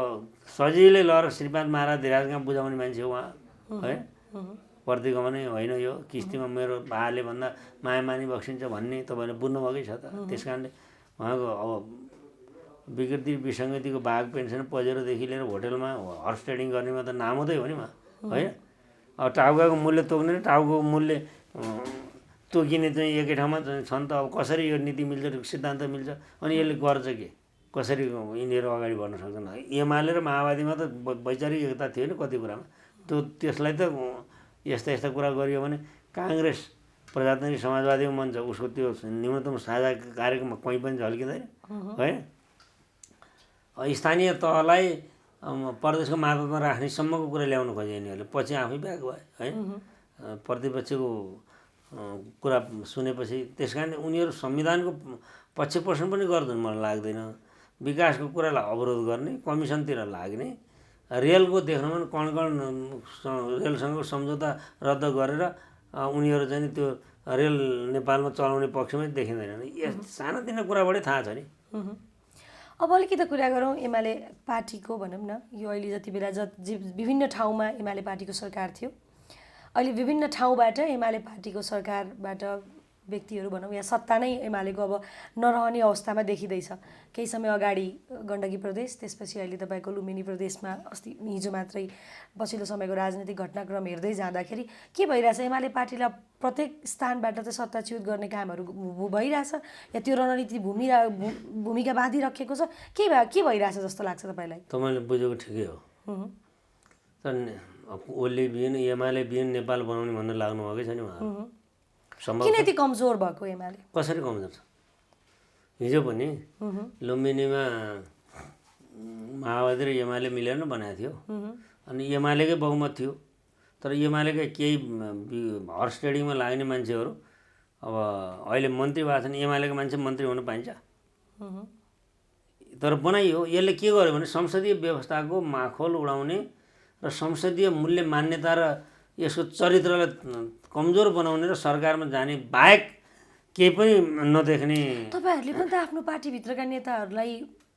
सजिलै लहर श्रीपाद महाराज धिराजकहाँ बुझाउने मान्छे हो उहाँ है। प्रतिगमनै होइन यो किस्तीमा मेरो भाले भन्दा मायामानी बक्सिन्छ भन्ने तपाईँले बुझ्नुभएकै छ त। त्यस कारणले उहाँको अब विकृति विसङ्गतिको भाग पेन्सन पजेरोदेखि लिएर होटलमा हर्स ट्रेडिङ गर्नेमा त नामदै हो नि उहाँ होइन। अब टाउकाको मूल्य तोक्ने र टाउको मूल्य तोकिने चाहिँ एकै ठाउँमा छ नि त। अब कसरी यो नीति मिल्छ, सिद्धान्त मिल्छ, अनि यसले गर्छ के, कसरी यिनीहरू अगाडि बढ्न सक्छन्? एमाले र माओवादीमा त वैचारिक एकता थियो नि कति कुरामा, त्यसलाई त यस्ता कुरा गरियो भने काङ्ग्रेस प्रजातान्त्रिक समाजवादीको मन छ, उसको त्यो न्यूनतम साझा कार्यक्रममा कहीँ पनि झल्किँदैन होइन। स्थानीय तहलाई प्रदेशको मातहतमा राख्नेसम्मको कुरा ल्याउनु खोजे यिनीहरूले, पछि आफै ब्याक भयो होइन प्रतिपक्षको कुरा सुनेपछि। त्यस कारणले उनीहरू संविधानको पक्ष पोषण पनि गर्दैन मलाई लाग्दैन। विकासको कुरालाई अवरोध गर्ने, कमिसनतिर लाग्ने, रेलको देख्नमा पनि कण रेलसँगको सम्झौता रद्द गरेर उनीहरू चाहिँ त्यो रेल नेपालमा चलाउने पक्षमै देखिँदैनन्। सानोतिनो कुराबाटै थाहा छ नि। अब अलिकति कुरा गरौँ एमाले पार्टीको भनौँ न। यो अहिले जति बेला विभिन्न ठाउँमा एमाले पार्टीको सरकार थियो, अहिले विभिन्न ठाउँबाट एमाले पार्टीको सरकारबाट व्यक्तिहरू भनौँ या सत्ता नै एमालेको अब नरहने अवस्थामा देखिँदैछ। केही समय अगाडि गण्डकी प्रदेश, त्यसपछि अहिले तपाईँको लुम्बिनी प्रदेशमा अस्ति हिजो मात्रै पछिल्लो समयको राजनीतिक घटनाक्रम हेर्दै जाँदाखेरि के भइरहेछ? एमाले पार्टीलाई प्रत्येक स्थानबाट चाहिँ सत्ताच्युत गर्ने कामहरू भइरहेछ या त्यो रणनीति भूमिका बाँधिराखेको छ? के भइरहेछ जस्तो लाग्छ तपाईँलाई? तपाईँले बुझेको ठिकै हो। तर ओली बिन एमाले बिन नेपाल बनाउने भनेर लाग्नु भएकै छ नि उहाँहरू। किन यति कमजोर भएको एमाले? कसरी कमजोर छ? हिजो पनि लुम्बिनीमा माओवादी र एमाले मिलेर नै बनाएको थियो अनि एमालेकै बहुमत थियो। तर एमालेकै केही हर्स ट्रेडिङमा लाग्ने मान्छेहरू अब अहिले मन्त्री भएको छन्। एमालेको मान्छे मन्त्री हुन पाइन्छ? तर बनाइयो। यसले के गर्यो भने संसदीय व्यवस्थाको माखोल उडाउने र संसदीय मूल्य मान्यता र यसको चरित्रलाई कमजोर बनाउने र सरकारमा जाने बाहेक केही पनि नदेख्ने। तपाईँहरूले पनि त आफ्नो पार्टीभित्रका नेताहरूलाई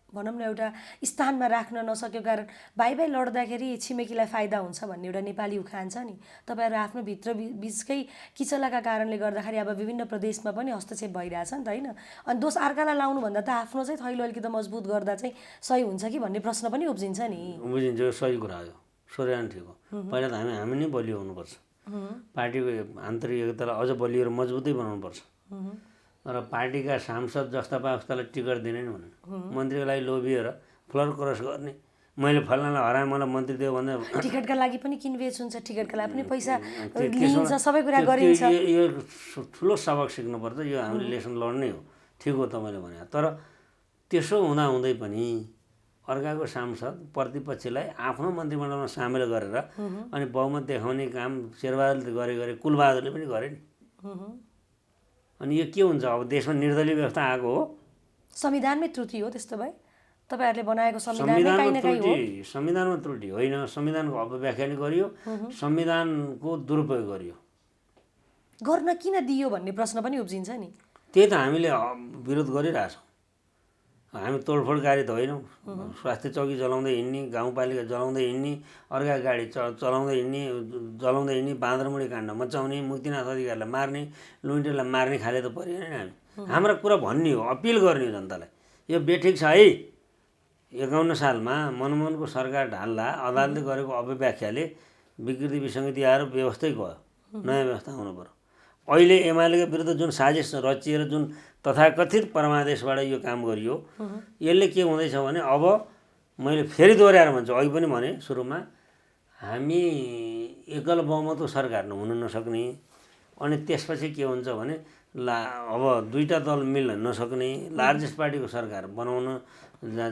भनौँ न एउटा स्थानमा राख्न नसकेको कारण भाइ लड्दाखेरि छिमेकीलाई फाइदा हुन्छ भन्ने एउटा नेपाली उखान छ नि। तपाईँहरू आफ्नो भित्र बिचकै किचलाका कारणले गर्दाखेरि अब विभिन्न प्रदेशमा पनि हस्तक्षेप भइरहेछ नि त, होइन? अनि दोष अर्कालाई लाउनुभन्दा त आफ्नो चाहिँ थैलो अलिकति मजबुत गर्दा चाहिँ सही हुन्छ कि भन्ने प्रश्न पनि उब्जिन्छ नि। बुझिन्छ, सही कुरा हो। सोर्यान ठिक हो। पहिला त हामी नै बलियो हुनुपर्छ। पार्टीको आन्तरिक एकतालाई अझ बलियो र मजबुतै बनाउनुपर्छ। र पार्टीका सांसद जस्ता पास्तालाई टिकट दिने नि भन्नु, मन्त्रीको लागि लोभिएर फ्लर क्रस गर्ने, मैले फलानालाई हराएँ मलाई मन्त्री दियो भन्दा टिकटका लागि पनि किनबेच हुन्छ, टिकटका लागि पनि पैसा लिन्छ, सबै कुरा गरिन्छ। यो ठुलो सबक सिक्नुपर्छ। यो हामीले लेसन लड्नै हो। ठिक हो तपाईँले भने। तर त्यसो हुँदाहुँदै पनि अर्काको सांसद प्रतिपक्षलाई आफ्नो मन्त्रीमण्डलमा सामेल गरेर अनि बहुमत देखाउने काम शेरबहादुरले गरे कुलबहादुरले पनि गरे नि। अनि यो के हुन्छ? अब देशमा निर्दलीय व्यवस्था आएको हो। संविधानमै त्रुटि हो। त्यस्तो भए तपाईँहरूले बनाएको संविधानमा त्रुटि होइन, संविधानको अपव्याख्या नै गरियो, संविधानको दुरुपयोग गरियो। गर्न किन दियो भन्ने प्रश्न पनि उब्जिन्छ नि। त्यही त हामीले विरोध गरिरहेछौँ। हामी तोडफोडकारी त होइनौँ। स्वास्थ्य चौकी जलाउँदै हिँड्ने, गाउँपालिका जलाउँदै हिँड्ने, अर्का गाडी चलाउँदै हिँड्ने, बाँदरमुढी काण्ड मचाउने, मुक्तिनाथ अधिकारीलाई मार्ने, लुइन्टेलाई मार्ने खाले त परेन नि हामी। हाम्रो कुरा भन्ने हो, अपिल गर्ने हो जनतालाई। यो बेठिक छ है। 51 सालमा मनमोहनको सरकार ढाल्दा अदालतले गरेको अपव्याख्याले विकृति विसङ्गति आएर व्यवस्थै गयो। नयाँ व्यवस्था हुनु पर्यो। अहिले एमालेको विरुद्ध जुन साजिस रचिएर जुन तथाकथित परमादेशबाट यो काम गरियो, यसले के हुँदैछ भने अब मैले फेरि दोहोऱ्याएर भन्छु, अघि पनि भने सुरुमा, हामी एकल बहुमतको सरकार हुन नसक्ने, अनि त्यसपछि के हुन्छ भने अब दुईटा दल मिल्न नसक्ने, लार्जेस्ट पार्टीको सरकार बनाउन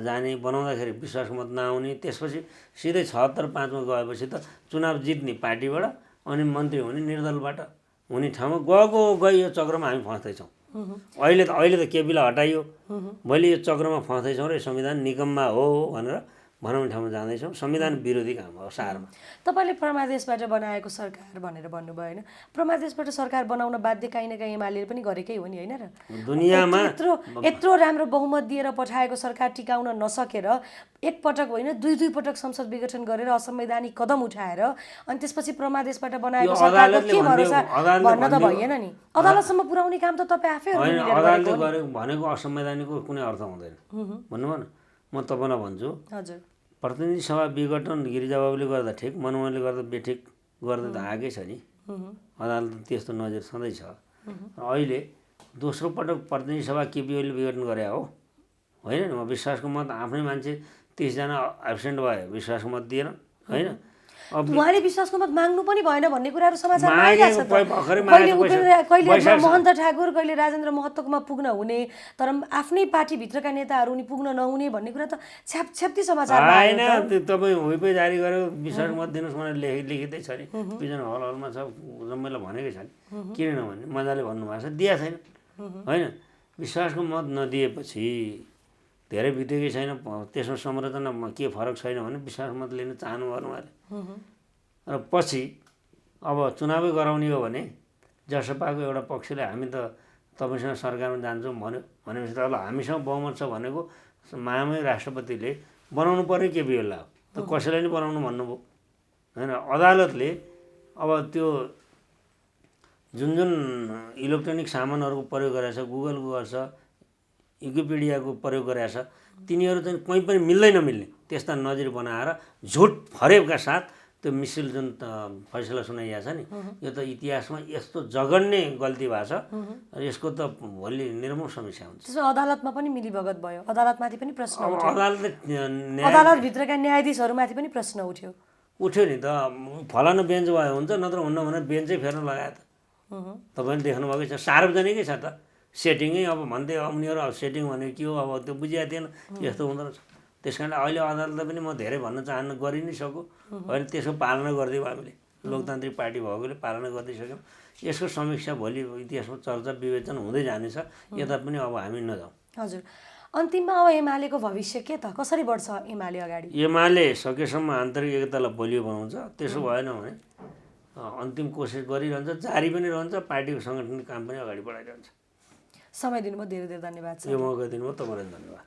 जाने, बनाउँदाखेरि विश्वासको मत नआउने, त्यसपछि सिधै 76-5 गएपछि त चुनाव जित्ने पार्टीबाट अनि मन्त्री हुने निर्दलबाट हुने ठाउँमा गयो यो चक्रमा हामी फस्दैछौँ। अहिले त केपीलाई हटाइयो, भोलि यो चक्रमा फस्दैछौँ र यो संविधान निकम्मा हो भनेर बनाउने ठाउँमा जाँदैछौँ। संविधान विरोधी काम हो सारमा। तपाईँले परमादेशबाट बनाएको सरकार भनेर भन्नुभयो होइन? परमादेशबाट सरकार बनाउन बाध्य काहीँ न काहीँ एमाले पनि गरेकै हो नि, होइन र? दुनियाँमा यत्रो राम्रो बहुमत दिएर पठाएको सरकार टिकाउन नसकेर एकपटक होइन दुई पटक संसद विघटन गरेर असंवैधानिक कदम उठाएर अनि त्यसपछि परमादेशबाट बनाएको सरकारको के भरोसा भन्न त भएन नि। अदालतसम्म पुर्याउने काम त तपाईँ आफै अदालतले गरेको भनेको असंवैधानिकको कुनै अर्थ हुँदैन। भन्नुभयो न, म तपाईँलाई भन्छु, हजुर, प्रतिनिधि सभा विघटन गिरिजाबाबुले गर्दा ठिक, मनमोहनले गर्दा बेठिक गर्दा त आएकै छ नि। अदालत त्यस्तो नजिर सधैँ छ। अहिले दोस्रो पटक प्रतिनिधि सभा केपी ओलीले विघटन गरे हो, होइन नि? विश्वासको मत आफ्नै मान्छे 30 जना एब्सेन्ट भयो, विश्वासको मत दिएन, होइन? उहाँले विश्वासको मत माग्नु पनि भएन भन्ने कुराहरू समाचारमा आइरहेछ। कहिले महन्त ठाकुर, कहिले राजेन्द्र महतोकोमा पुग्न हुने, तर आफ्नै पार्टीभित्रका नेताहरू उनी पुग्न नहुने भन्ने कुरा त छ्याप्छ्याप्ती समाचारमा आएन। तपाईँ हुइपै जारी गरेको विश्वासको मत दिनुहोस् भनेर लेखिँदै छ नि। बिजन हलमा छ, जम्मैलाई भनेकै छ नि। किन नभन्ने? मजाले भन्नुभएको छ, दिएको छैन, होइन? विश्वासको मत नदिएपछि धेरै बितेकै छैन, त्यसमा संरचनामा के फरक छैन भने विश्वासको मत लिन चाहनु भयो उहाँले। र पछि अब चुनावै गराउने हो भने जसपाको एउटा पक्षले हामी त तपाईँसँग सरकारमा जान्छौँ भनेपछि त अब हामीसँग बहुमत छ भनेको महामहिम राष्ट्रपतिले बनाउनु पर्ने केपी ओलीलाई हो, त कसैलाई नि बनाउनु भन्नुभयो, होइन? अदालतले अब त्यो जुन जुन इलेक्ट्रोनिक सामानहरूको प्रयोग गरेछ गुगलको गर्छ विकिपिडियाको प्रयोग गरेछ तिनीहरू चाहिँ कहीँ पनि मिल्दै नमिल्ने त्यस्ता नजिर बनाएर झुट फरेबका साथ त्यो मिसिल जुन फैसला सुनाइएको छ नि यो त इतिहासमा यस्तो जघन्य गल्ती भएको छ र यसको त भोलि निर्मूल समीक्षा हुन्छ। त्यसमा अदालतमा पनि मिलीभगत भयो, अदालतमाथि पनि प्रश्न उठ्यो, अदालतले अदालतभित्रका न्यायाधीशहरूमाथि पनि प्रश्न उठ्यो नि त फलानु बेन्च भयो हुन्छ नत्र हुन्न भनेर बेन्चै फेर्न लगायो त तपाईँले देख्नुभएकै छ सार्वजनिकै छ त सेटिङै अब भन्दै उनीहरू अब सेटिङ भनेको के हो अब त्यो बुझिएको थिएन यस्तो हुँदो रहेछ। त्यस कारण अहिले अदालतले पनि म धेरै भन्न चाहन्न गरि नै सकु होइन त्यसको पालना गरिदिउँ हामीले लोकतान्त्रिक पार्टी भएकोले पालना गरिदिइसक्यौँ। यसको समीक्षा भोलि इतिहासमा चर्चा विवेचन हुँदै जानेछ यता पनि अब हामी नजाउँ। हजुर अन्तिममा अब एमालेको भविष्य के त कसरी बढ्छ एमाले अगाडि? एमाले सकेसम्म आन्तरिक एकतालाई बलियो बनाउँछ त्यसो भएन भने अन्तिम कोसिस गरिरहन्छ जारी पनि रहन्छ पार्टीको सङ्गठनिक काम पनि अगाडि बढाइरहन्छ। समय दिनुभयो धेरै धेरै धन्यवाद। यो मौका दिनुभयो तपाईँलाई धन्यवाद।